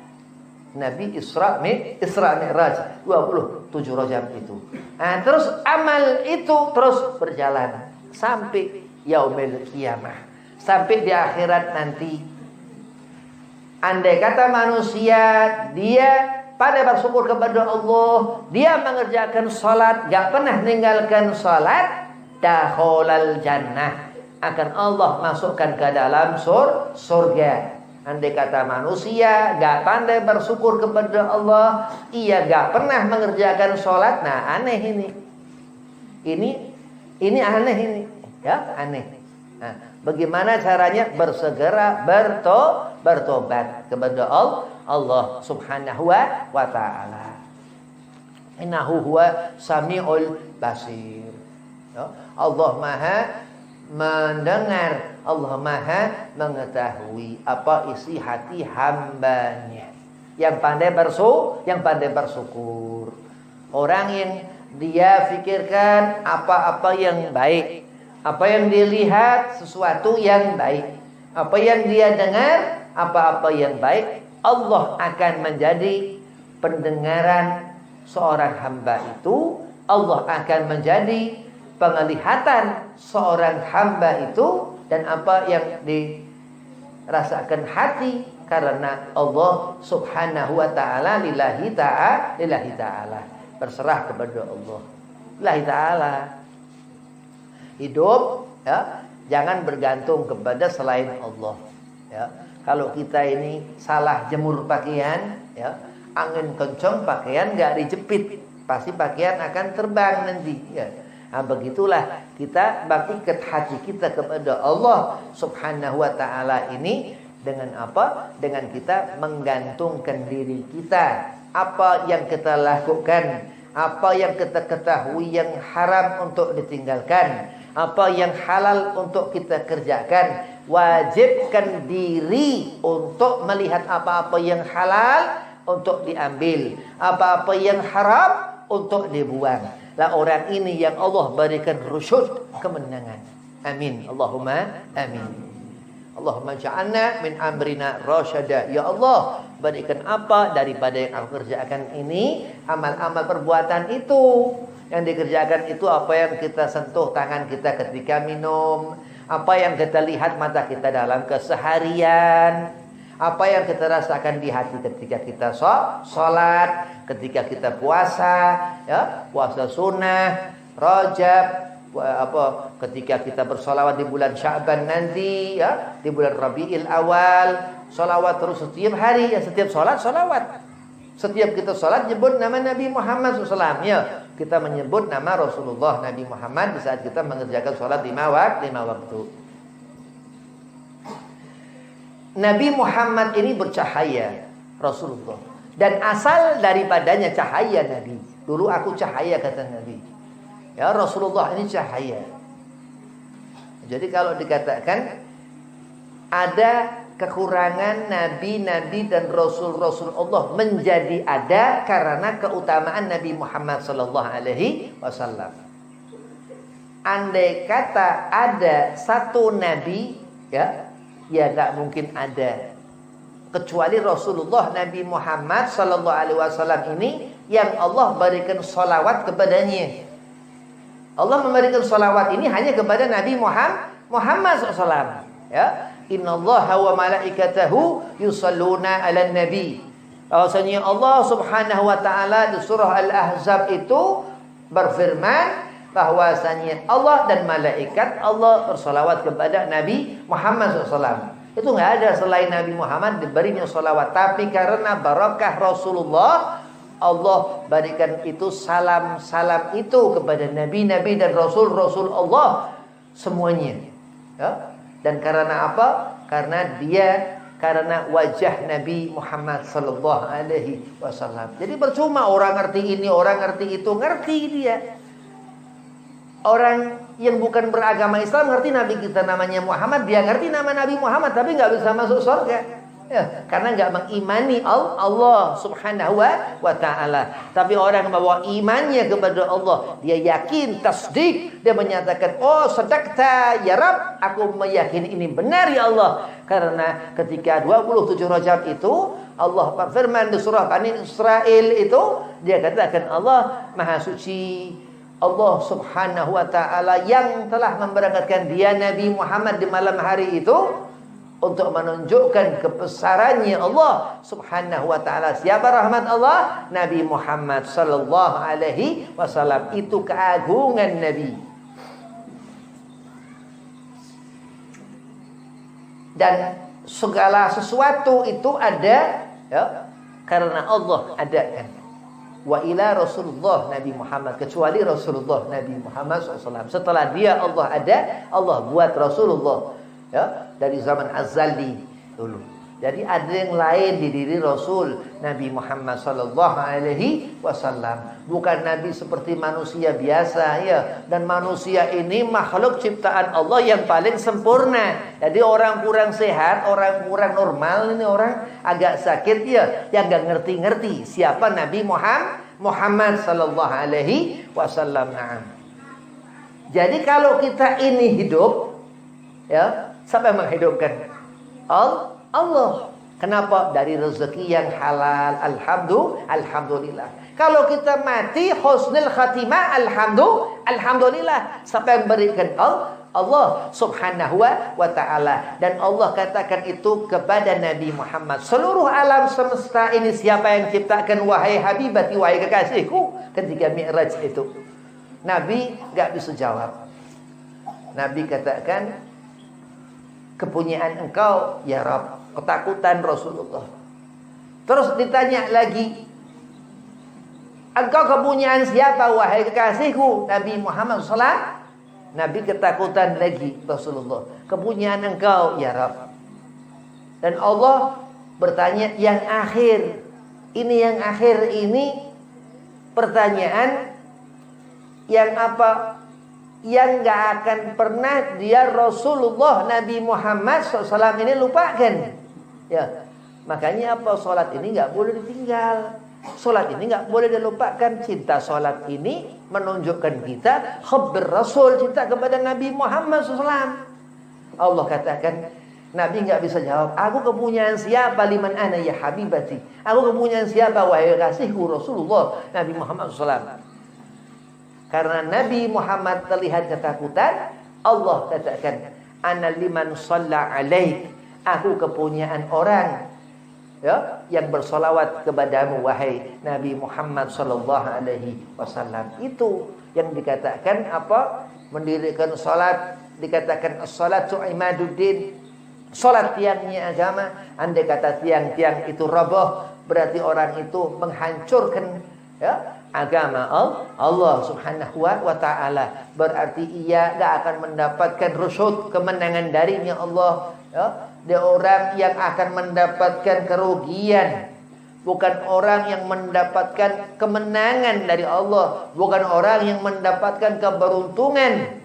Speaker 1: Nabi Isra Mi'raj 27 Rajab itu. Nah, terus amal itu terus berjalan sampai yaumil qiyamah, sampai di akhirat nanti. Andai kata manusia dia pada bersyukur kepada Allah, dia mengerjakan salat, gak pernah meninggalkan salat, dakhalal jannah, akan Allah masukkan ke dalam surga. Andai kata manusia gak pandai bersyukur kepada Allah, ia gak pernah mengerjakan salat, nah aneh ini. Ini aneh ini, ya, aneh. Nah, bagaimana caranya? Bersegera bertobat kepada Allah Subhanahu wa ta'ala. Innahu huwa sami'ul basir. Ya, Allah Maha mendengar, Allah Maha mengetahui apa isi hati hambanya. Yang pandai bersyukur. Orang yang dia fikirkan apa-apa yang baik, apa yang dilihat sesuatu yang baik, apa yang dia dengar apa-apa yang baik, Allah akan menjadi pendengaran seorang hamba itu, Allah akan menjadi penglihatan seorang hamba itu, dan apa yang dirasakan hati, karena Allah Subhanahu wa ta'ala lillahi ta'ala, berserah kepada Allah lillahi ta'ala. Hidup, ya, jangan bergantung kepada selain Allah, ya. Kalau kita ini salah jemur pakaian, ya, angin kencang pakaian nggak dijepit, pasti pakaian akan terbang nanti. Ya. Nah, begitulah kita bangkitkan hati kita kepada Allah Subhanahu wa taala ini dengan apa? Dengan kita menggantungkan diri kita. Apa yang kita lakukan, apa yang kita ketahui yang haram untuk ditinggalkan, apa yang halal untuk kita kerjakan. Wajibkan diri untuk melihat apa-apa yang halal untuk diambil, apa-apa yang haram untuk dibuang. Lah orang ini yang Allah berikan rusyud, kemenangan. Amin. Allahumma amin. Allahumma ja'alna min amrina rasyada. Ya Allah, berikan apa daripada yang aku kerjakan ini, amal-amal perbuatan itu. Yang dikerjakan itu apa yang kita sentuh tangan kita ketika minum, apa yang kita lihat mata kita dalam keseharian, apa yang kita rasakan di hati ketika kita sholat, ketika kita puasa, ya, puasa sunnah, Rajab, ketika kita bersolawat di bulan Sya'ban nanti, ya, di bulan Rabiul Awal, solawat terus setiap hari, ya, setiap sholat solawat. Setiap kita sholat nyebut nama Nabi Muhammad SAW, ya, kita menyebut nama Rasulullah Nabi Muhammad di saat kita mengerjakan sholat 5 waktu. Nabi Muhammad ini bercahaya, Rasulullah, dan asal daripadanya cahaya Nabi. Dulu aku cahaya, kata Nabi. Ya, Rasulullah ini cahaya. Jadi kalau dikatakan ada kekurangan nabi-nabi dan rasul-rasul Allah menjadi ada karena keutamaan Nabi Muhammad sallallahu alaihi wasallam. Andai kata ada satu nabi, ya enggak mungkin ada kecuali Rasulullah Nabi Muhammad sallallahu alaihi wasallam ini yang Allah berikan salawat kepadanya. Allah memberikan salawat ini hanya kepada Nabi Muhammad SAW. Ya, innallaha wa malaikatahu yusalluna 'alan nabi. Bahwasanya Allah Subhanahu wa taala di surah Al-Ahzab itu berfirman bahwasanya Allah dan malaikat Allah bersalawat kepada Nabi Muhammad SAW. Itu enggak ada selain Nabi Muhammad diberinya salawat, tapi karena barakah Rasulullah Allah berikan itu salam-salam itu kepada nabi-nabi dan rasul-rasul Allah semuanya. Ya. Dan karena apa? Karena wajah Nabi Muhammad sallallahu alaihi wasallam. Jadi percuma orang ngerti ini, orang ngerti itu, ngerti dia. Orang yang bukan beragama Islam ngerti Nabi kita namanya Muhammad, dia ngerti nama Nabi Muhammad tapi nggak bisa masuk surga. Ya, karena nggak mengimani Allah Subhanahu wa taala. Tapi orang yang bawa imannya kepada Allah, dia yakin, tasdik, dia menyatakan, "Oh, sadaqta ya Rabb, aku meyakini ini benar ya Allah." Karena ketika 27 Rajab itu Allah berfirman di surah Bani Israil itu, dia katakan Allah Maha Suci, Allah Subhanahu wa taala yang telah memberangkatkan dia Nabi Muhammad di malam hari itu untuk menunjukkan kebesarannya Allah Subhanahu wa taala. Siapa rahmat Allah? Nabi Muhammad sallallahu alaihi wasallam. Itu keagungan Nabi. Dan segala sesuatu itu ada, ya, karena Allah adakan. Wa ila Rasulullah Nabi Muhammad, kecuali Rasulullah Nabi Muhammad SAW. Setelah dia Allah ada, Allah buat Rasulullah. Ya, dari zaman azali dulu. Jadi ada yang lain di diri Rasul Nabi Muhammad sallallahu alaihi wasallam. Bukan nabi seperti manusia biasa, ya. Dan manusia ini makhluk ciptaan Allah yang paling sempurna. Jadi orang kurang sehat, orang kurang normal, ini orang agak sakit, ya, yang enggak ngerti-ngerti siapa Nabi Muhammad sallallahu alaihi wasallam. Jadi kalau kita ini hidup, ya, siapa yang menghidupkan? Allah. Kenapa? Dari rezeki yang halal. Alhamdulillah. Kalau kita mati husnul khatimah, alhamdulillah. Siapa yang berikan? Allah Subhanahu wa ta'ala. Dan Allah katakan itu kepada Nabi Muhammad. Seluruh alam semesta ini siapa yang ciptakan? Wahai habibati, wahai kekasihku. Ketika Mi'raj itu, Nabi gak bisa jawab. Nabi katakan, kepunyaan engkau ya Rabb. ketakutan Rasulullah. Terus ditanya lagi, engkau kepunyaan siapa wahai kekasihku Nabi Muhammad SAW? Nabi ketakutan lagi Rasulullah, kepunyaan engkau ya Rabb. Dan Allah bertanya yang akhir. Ini yang akhir ini pertanyaan yang apa? Yang gak akan pernah dia Rasulullah Nabi Muhammad SAW ini lupakan. Ya, makanya apa? Sholat ini gak boleh ditinggal. Sholat ini gak boleh dilupakan. Cinta sholat ini menunjukkan kita hubbir Rasul, cinta kepada Nabi Muhammad SAW. Allah katakan, Nabi gak bisa jawab, aku kepunyaan siapa liman ana ya habibati. Aku kepunyaan siapa wahai kasihku Rasulullah Nabi Muhammad SAW. Karena Nabi Muhammad terlihat ketakutan, Allah katakan, ana liman shalla alaik. Aku kepunyaan orang ya yang bersolawat kepadamu wahai Nabi Muhammad sallallahu alaihi wasallam. Itu yang dikatakan apa? Mendirikan salat, dikatakan as-salatu imaduddin. Salat tiangnya agama. Andai kata tiang-tiang itu roboh, berarti orang itu menghancurkan ya agama Allah subhanahu wa ta'ala. Berarti ia gak akan mendapatkan rusyud, kemenangan darinya Allah ya. Dia orang yang akan mendapatkan kerugian, bukan orang yang mendapatkan kemenangan dari Allah, bukan orang yang mendapatkan keberuntungan.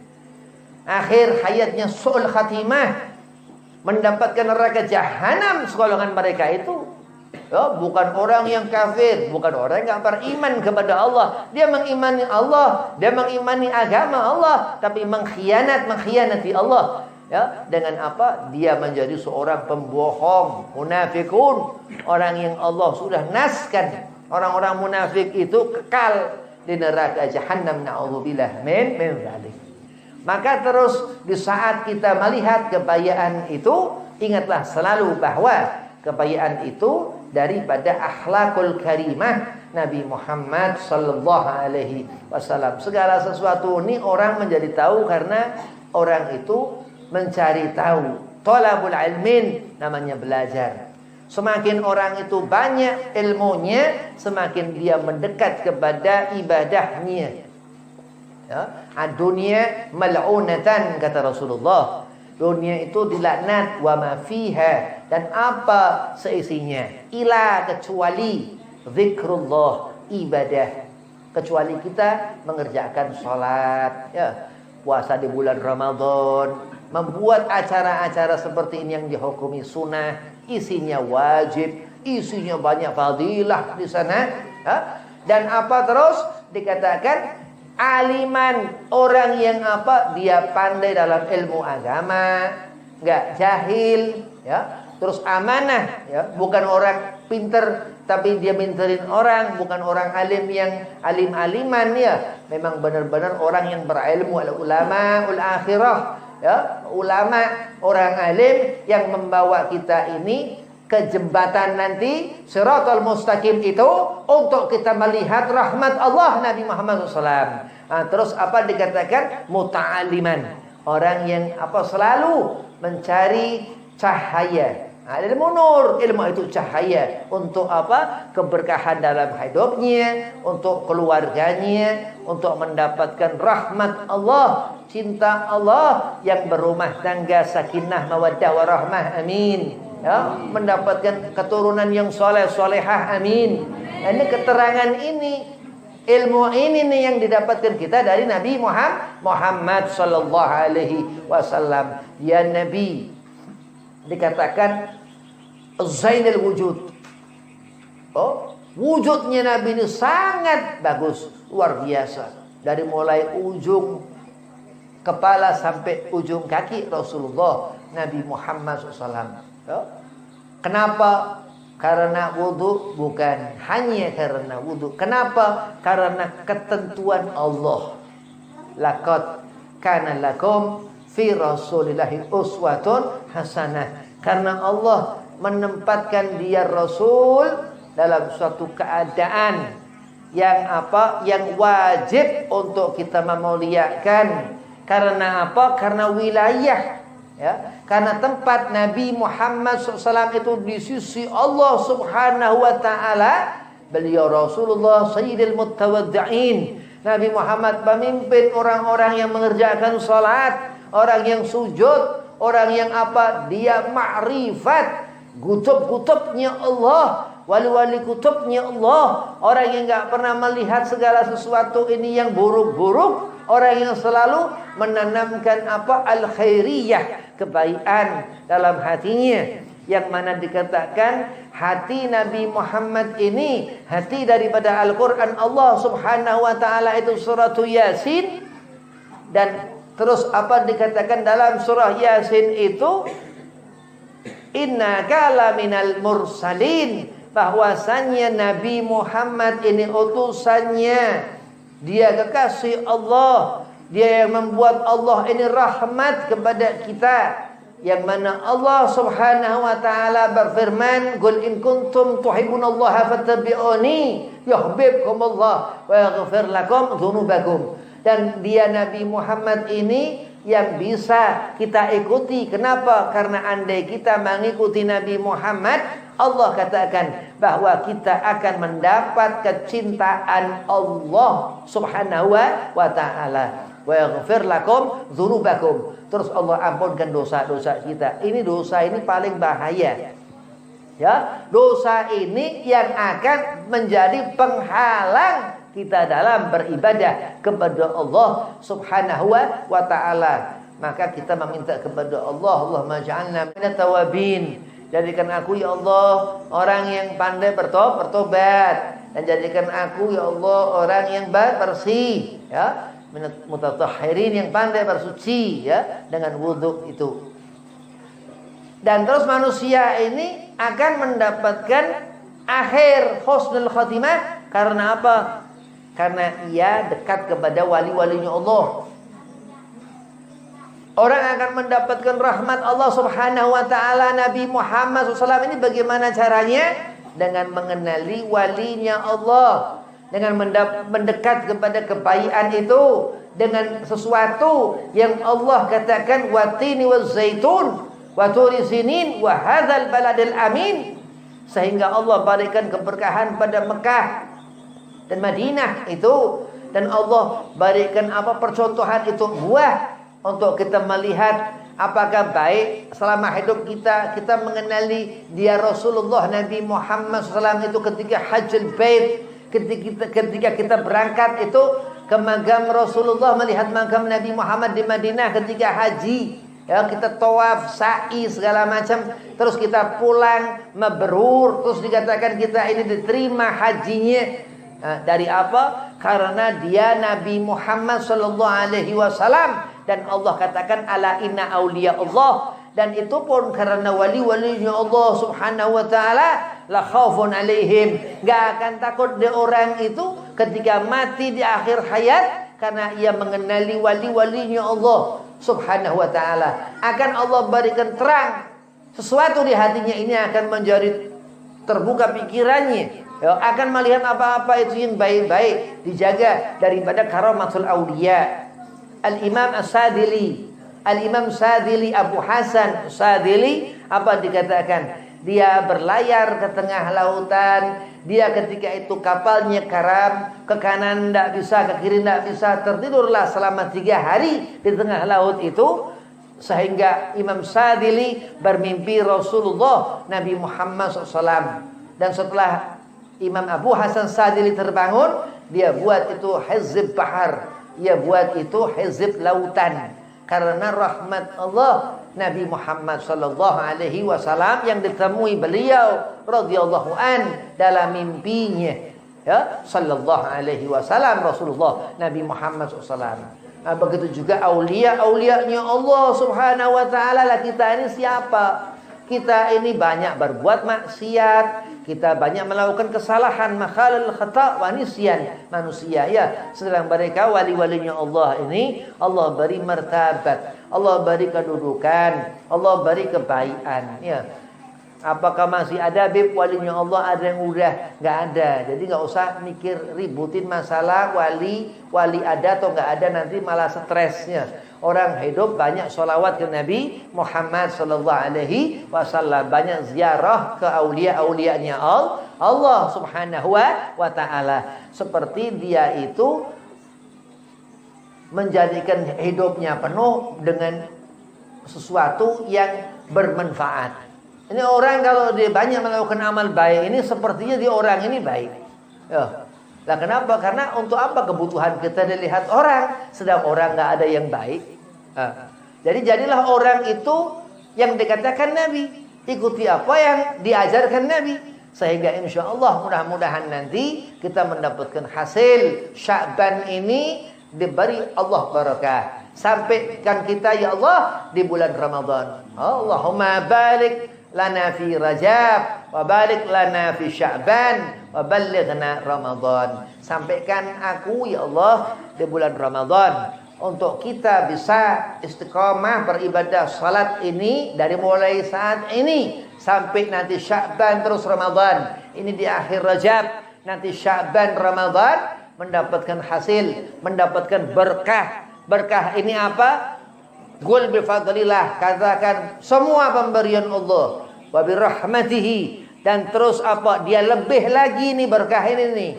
Speaker 1: Akhir hayatnya su'ul khatimah, mendapatkan neraka jahanam sekolongan mereka itu ya, bukan orang yang kafir, bukan orang yang gak beriman kepada Allah. Dia mengimani Allah, dia mengimani agama Allah, tapi mengkhianati Allah ya. Dengan apa? Dia menjadi seorang pembohong, munafikun, orang yang Allah sudah naskan. Orang-orang munafik itu kekal di neraka jahanam, na'udzubillah min dzalik. Maka terus di saat kita melihat kebayaan itu, ingatlah selalu bahwa kebayaan itu daripada akhlakul karimah Nabi Muhammad sallallahu alaihi wasallam. Segala sesuatu ini orang menjadi tahu karena orang itu mencari tahu. Thalabul ilmin namanya belajar. Semakin orang itu banyak ilmunya, semakin dia mendekat kepada ibadahnya. Ya, ad-dunya mal'unatan kata Rasulullah. Dunia itu dilaknat wa ma fiha, dan apa seisinya, ila kecuali zikrullah, ibadah. Kecuali kita mengerjakan salat, ya, puasa di bulan Ramadan, membuat acara-acara seperti ini yang dihukumi sunnah, isinya wajib, isinya banyak fadilah di sana, ya. Dan apa terus dikatakan aliman, orang yang apa? Dia pandai dalam ilmu agama, enggak jahil, ya. Terus amanah, ya, bukan orang pinter tapi dia minterin orang, bukan orang alim yang alim-aliman, ya. Memang benar-benar orang yang berilmu, ulama ul akhirah, ya, ulama, orang alim yang membawa kita ini ke jembatan nanti Shiratal Mustaqim itu untuk kita melihat rahmat Allah Nabi Muhammad SAW. Terus apa dikatakan? Muta'aliman, orang yang apa? Selalu mencari cahaya. Ilmu nur, ilmu itu cahaya untuk apa? Keberkahan dalam hidupnya, untuk keluarganya, untuk mendapatkan rahmat Allah, cinta Allah, yang berumah tangga sakinah mawaddah warahmah, amin. Ya, mendapatkan keturunan yang soleh solehah, amin. Ini keterangan ini, ilmu ini nih yang didapatkan kita dari Nabi Muhammad sallallahu alaihi wasallam. Ya Nabi dikatakan Zainul Wujud. Oh, wujudnya Nabi ini sangat bagus, luar biasa. Dari mulai ujung kepala sampai ujung kaki Rasulullah Nabi Muhammad SAW. Ya. Kenapa? Karena wudhu? Bukan hanya karena wudhu. Kenapa? Karena ketentuan Allah. Laqad kana lakum fi rasulillahi uswatun hasanah. Karena Allah menempatkan dia Rasul dalam suatu keadaan yang apa? Yang wajib untuk kita memuliakan. Karena apa? Karena wilayah, ya, Karena tempat Nabi Muhammad SAW itu di sisi Allah Subhanahu wa Ta'ala. Beliau Rasulullah Sayyidil Mutawaddi'in. Nabi Muhammad pemimpin orang-orang yang mengerjakan salat, orang yang sujud, orang yang apa? Dia ma'rifat, kutub-kutubnya Allah, wali-wali kutubnya Allah, orang yang enggak pernah melihat segala sesuatu ini yang buruk-buruk, orang yang selalu menanamkan apa? Al-khairiyah, kebaikan dalam hatinya. Yang mana dikatakan hati Nabi Muhammad ini, hati daripada Al-Quran Allah Subhanahu wa Ta'ala itu surah Yasin. Dan terus apa dikatakan dalam surah Yasin itu, innaka laminal mursalin, bahwasannya Nabi Muhammad ini utusannya, dia kekasih Allah, dia yang membuat Allah ini rahmat kepada kita. Yang mana Allah Subhanahu wa Ta'ala berfirman, qul in kuntum tuhibbunallaha fattabi'uni yuhibbukumullah wa yaghfir lakum dzunubakum. Dan dia Nabi Muhammad ini yang bisa kita ikuti. Kenapa? Karena andai kita mengikuti Nabi Muhammad, Allah katakan bahwa kita akan mendapat kecintaan Allah Subhanahu wa Ta'ala. Wa yaghfir lakum dzunubakum. Terus Allah ampunkan dosa-dosa kita. Ini dosa ini paling bahaya. Ya, dosa ini yang akan menjadi penghalang kita dalam beribadah kepada Allah Subhanahu wa Ta'ala. Maka kita meminta kepada Allah, Allahumma ja'alna minat tawabin. Jadikan aku ya Allah orang yang pandai bertobat, dan jadikan aku ya Allah orang yang bersih, ya, mutatahhirin, yang pandai bersuci, ya, dengan wudhu itu. Dan terus manusia ini akan mendapatkan akhir husnul khatimah. Karena apa? Karena ia dekat kepada wali-walinya Allah. Orang akan mendapatkan rahmat Allah Subhanahu wa Ta'ala. Nabi Muhammad SAW ini bagaimana caranya? Dengan mengenali walinya Allah, dengan mendekat kepada kebaikan itu, dengan sesuatu yang Allah katakan watini wazaitun wa turi sinin wa hadzal baladil amin, sehingga Allah berikan keberkahan pada Mekah dan Madinah itu, dan Allah berikan apa percontohan itu buah untuk kita melihat apakah baik selama hidup kita mengenali dia Rasulullah Nabi Muhammad SAW itu ketika Hajjul Bait, ketika kita berangkat itu ke makam Rasulullah, melihat makam Nabi Muhammad di Madinah ketika haji, ya, kita tawaf, sa'i segala macam, terus kita pulang mabrur, terus dikatakan kita ini diterima hajinya. Nah, dari apa? Karena dia Nabi Muhammad sallallahu alaihi wasallam, dan Allah katakan ala inna auliya Allah, dan itu pun karena wali-walinya Allah Subhanahu wa Ta'ala la khaufun alaihim, gak akan takut dia orang itu ketika mati di akhir hayat, karena ia mengenali wali-walinya Allah Subhanahu wa Ta'ala. Akan Allah berikan terang sesuatu di hatinya, ini akan menjadi terbuka pikirannya, ya, akan melihat apa-apa itu yang baik-baik, dijaga daripada karamatul auliya. Al-Imam As-Sadili, Al-Imam Sadili, Abu Hasan Sadili, apa dikatakan? Dia berlayar ke tengah lautan. Dia ketika itu kapalnya karam, ke kanan tidak bisa, ke kiri tidak bisa, tertidurlah selama 3 hari di tengah laut itu, sehingga Imam Sadili bermimpi Rasulullah Nabi Muhammad SAW. Dan setelah Imam Abu Hasan Sadili terbangun, dia buat itu hizib bahar, dia buat itu hizib lautan, karena rahmat Allah Nabi Muhammad sallallahu alaihi wasallam yang ditemui beliau radhiyallahu an dalam mimpinya, ya, sallallahu alaihi wasallam Rasulullah Nabi Muhammad SAW. Nah, begitu juga aulia-aulianya Allah Subhanahu wa Ta'ala lah. Kita ini siapa? Kita ini banyak berbuat maksiat, kita banyak melakukan kesalahan, makhalal khata' wa nisyan, manusia, ya. Sedang mereka wali-walinya Allah ini Allah beri martabat, Allah beri kedudukan, Allah beri kebaikan, ya. Apakah masih ada bib walinya Allah? Ada yang udah nggak ada. Jadi nggak usah mikir ributin masalah wali ada atau nggak ada, nanti malah stresnya. orang hidup banyak solawat ke Nabi Muhammad sallallahu alaihi wasallam, banyak ziarah ke aulia-aulianya Allah Subhanahu wa taala. Seperti dia itu menjadikan hidupnya penuh dengan sesuatu yang bermanfaat. Ini orang kalau dia banyak melakukan amal baik ini, sepertinya dia orang ini baik. Ya. Lah kenapa? Karena untuk apa kebutuhan kita dilihat orang, sedang orang nggak ada yang baik. Jadi jadilah orang itu yang dikatakan Nabi, ikuti apa yang diajarkan Nabi, sehingga insya Allah mudah-mudahan nanti kita mendapatkan hasil Sya'ban ini diberi Allah barakah. Sampaikan kita ya Allah di bulan Ramadan. Allahumma barik lana fi Rajab wa barik lana fi Sya'ban wa ballighna Ramadan. Sampaikan aku ya Allah di bulan Ramadan untuk kita bisa istiqamah beribadah salat ini dari mulai saat ini sampai nanti Sya'ban terus Ramadan. Ini di akhir Rajab, nanti Sya'ban Ramadan mendapatkan hasil, mendapatkan berkah. Berkah ini apa? Qul bi fadlillah, katakan semua pemberian Allah, wa bi rahmatihi, dan terus apa? Dia lebih lagi nih berkah ini nih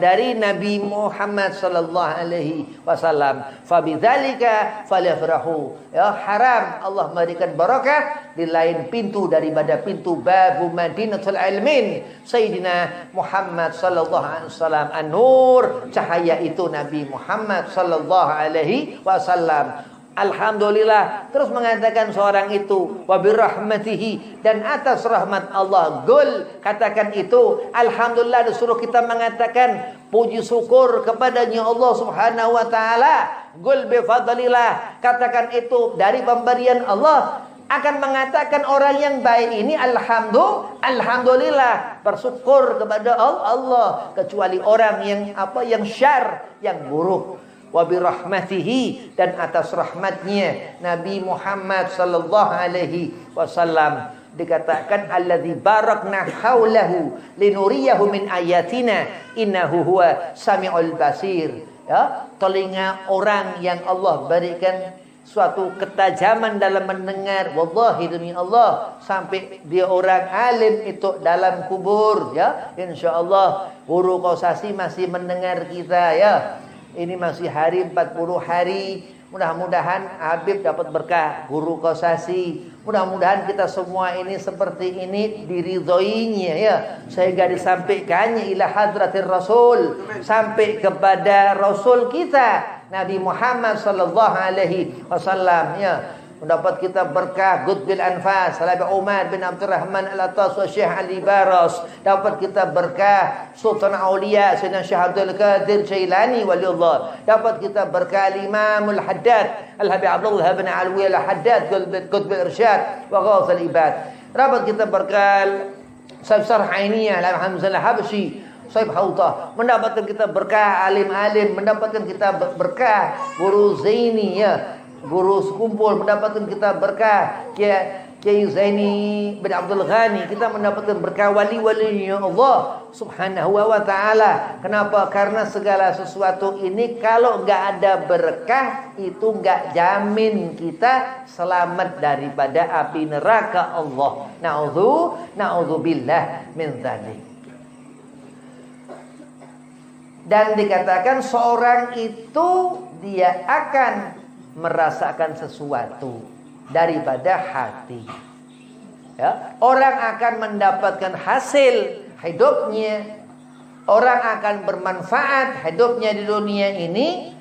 Speaker 1: dari Nabi Muhammad sallallahu alaihi wasallam. Fa bidzalika falyafrahu. Ya, haram Allah memberikan barakah di lain pintu daripada pintu babu Madinatul Ilmin Sayyidina Muhammad sallallahu alaihi wasallam. An-Nur, cahaya itu Nabi Muhammad sallallahu alaihi wasallam. Alhamdulillah, terus mengatakan seorang itu wa birahmatihi, dan atas rahmat Allah. Gul, katakan itu alhamdulillah, disuruh kita mengatakan puji syukur kepadanya Allah Subhanahu wa taala. Gul bi fadlillah, katakan itu dari pemberian Allah. Akan mengatakan orang yang baik ini alhamdulillah, bersyukur kepada Allah, kecuali orang yang yang syar, yang buruk. Wa birahmatihi, dan atas rahmatnya Nabi Muhammad sallallahu alaihi wasallam dikatakan alladzi barakna haulahu linuriyahu min ayatina innahu huwa samiul basir. Ya, telinga orang yang Allah berikan suatu ketajaman dalam mendengar, wallahi demi Allah, sampai dia orang alim itu dalam kubur, ya, insyaallah guru Qausasi masih mendengar kita, ya. Ini masih hari 40 hari. Mudah-mudahan Habib dapat berkah guru Qausasi. Mudah-mudahan kita semua ini seperti ini diridhoinya, ya, sehingga disampaikannya ila hadratir Rasul, sampai kepada Rasul kita Nabi Muhammad sallallahu alaihi wasallam, ya. Mendapat kita berkah Qutbil Anfas Salabi Umar bin Abdurrahman Al-Attas wa Syekh Ali Baras. Dapat kita berkah Sultan Aulia Sayyidina Syekh Abdul Qadir Jailani waliullah. Dapat kita berkah Imamul Haddad Al-Habib Abdullah bin Alwi Al-Haddad Qutbil Irsyad wa Ghazal Ibad. Dapat kita berkah Sayyid Sarhainiyah Al-Hamzah Al-Habsyi Saib Hautah. Mendapatkan kita berkah alim-alim. Mendapatkan kita berkah Guru Zaini, ya, guru sekumpul. Mendapatkan kita berkah Kiai Zaini bin Abdul Ghani. Kita mendapatkan berkah wali-wali Allah Subhanahu wa ta'ala. Kenapa? Karena segala sesuatu ini kalau nggak ada berkah itu nggak jamin kita selamat daripada api neraka Allah. Na'udzubillah min dzalik. Dan dikatakan seorang itu dia akan merasakan sesuatu daripada hati, ya. Orang akan mendapatkan hasil hidupnya, orang akan bermanfaat hidupnya di dunia ini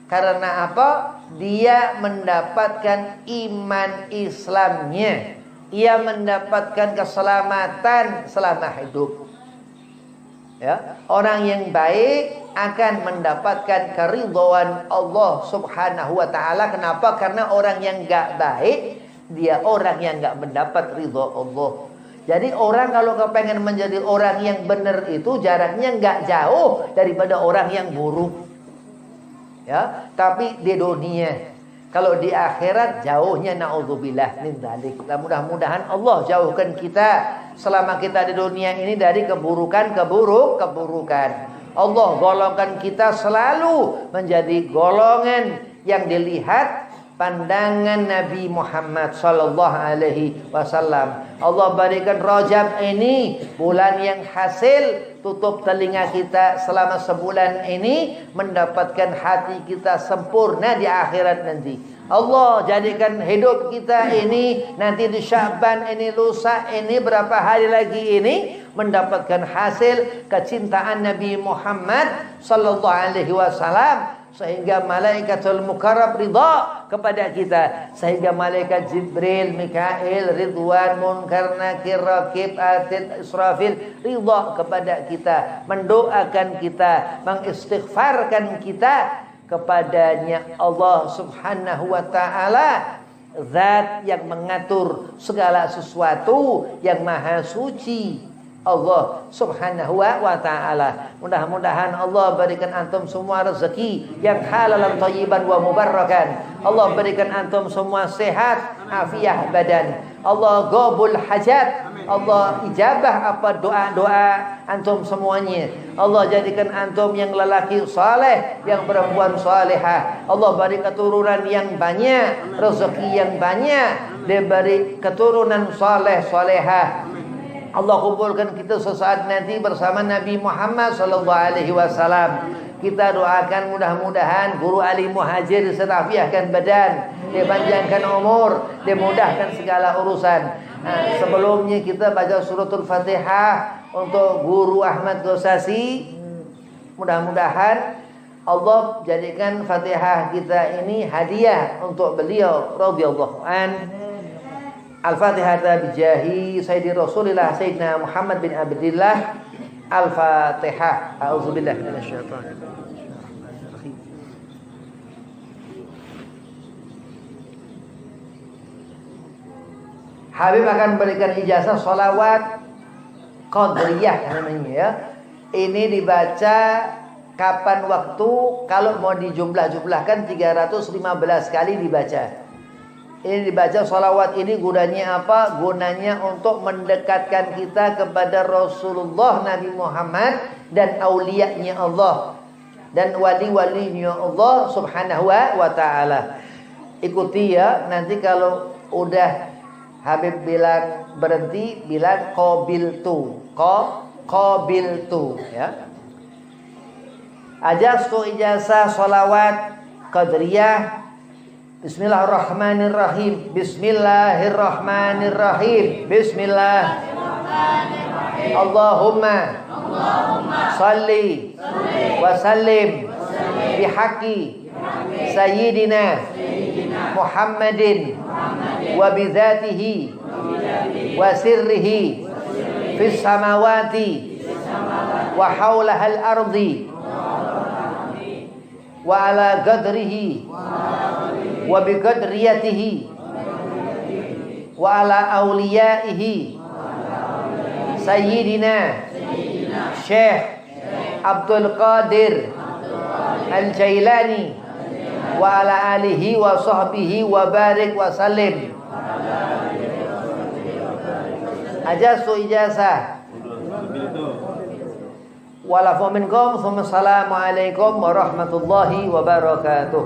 Speaker 1: karena apa? Dia mendapatkan iman Islamnya, ia mendapatkan keselamatan selama hidup, ya. Orang yang baik akan mendapatkan keridhaan Allah Subhanahu wa ta'ala. Kenapa? Karena orang yang enggak baik, dia orang yang enggak mendapat ridha Allah. Jadi orang kalau kepengen menjadi orang yang benar itu jaraknya enggak jauh daripada orang yang buruk, ya. Tapi di dunia, kalau di akhirat jauhnya, naudzubillah min dzalik. Mudah-mudahan Allah jauhkan kita selama kita di dunia ini dari keburukan. Allah golongkan kita selalu menjadi golongan yang dilihat pandangan Nabi Muhammad sallallahu alaihi wasallam. Allah berikan Rajab ini bulan yang hasil tutup telinga kita selama sebulan ini mendapatkan hati kita sempurna di akhirat nanti. Allah jadikan hidup kita ini nanti di Sya'ban ini, lusa ini, berapa hari lagi ini mendapatkan hasil kecintaan Nabi Muhammad sallallahu alaihi wasallam, sehingga malaikatul mukarrab ridha kepada kita, sehingga malaikat Jibril, Mikail, Ridwan, Munkar, Nakir, Rakib, Atid, Israfil ridha kepada kita, mendoakan kita, mengistighfarkan kita kepadanya. Allah Subhanahu wa taala zat yang mengatur segala sesuatu, yang maha suci. Allah Subhanahu wa ta'ala. Mudah-mudahan Allah berikan antum semua rezeki yang halalan thayyiban wa mubarakan. Allah berikan antum semua sehat, afiah badan. Allah qabul hajat. Allah ijabah apa doa-doa antum semuanya. Allah jadikan antum yang lelaki saleh, yang perempuan salehah. Allah beri keturunan yang banyak, rezeki yang banyak, diberi keturunan saleh salehah. Allah kumpulkan kita sesaat nanti bersama Nabi Muhammad sallallahu alaihi wasallam. Kita doakan mudah-mudahan guru Ali Muhajir diserafiahkan badan, dipanjangkan umur, dimudahkan segala urusan. Sebelumnya kita baca suratul Fatihah untuk guru Ahmad Ghosasi. Mudah-mudahan Allah jadikan Fatihah kita ini hadiah untuk beliau radhiyallahu anhu. Al-Fatihah bijahi Sayyidi Rasulillah Sayyidina Muhammad bin Abdillah. Al-Fatihah. A'udzubillahi minasyaitonir rajim. Habib akan berikan ijazah sholawat Qadriyah namanya ya. Ini dibaca kapan waktu, kalau mau dijumlah-jumlahkan 315 kali dibaca. Ini dibaca salawat ini gunanya apa? Gunanya untuk mendekatkan kita kepada Rasulullah Nabi Muhammad dan aulianya Allah dan wali-walinya Allah Subhanahu wa ta'ala. Ikuti ya, nanti kalau udah Habib bilang berhenti, bilang qabiltu. Qabiltu ya. Ajastu ijazah salawat Qadriyah. Bismillahirrahmanirrahim. Bismillahirrahmanirrahim. Bismillahirrahmanirrahim. Allahumma salli wa sallim bihaqqi sayyidina Muhammadin wa bidzatihi wa sirrihi fis samawati wa haulahal ardi wa ala qadrihi wa biqadriyatihi wa ala awliyaihi sayyidina Syekh Abdul Qadir Al-Jailani wa ala alihi wa sahbihi wa barik wa sallim. Ajastu ijazah walafu minkum. Assalamualaikum warahmatullahi wabarakatuh.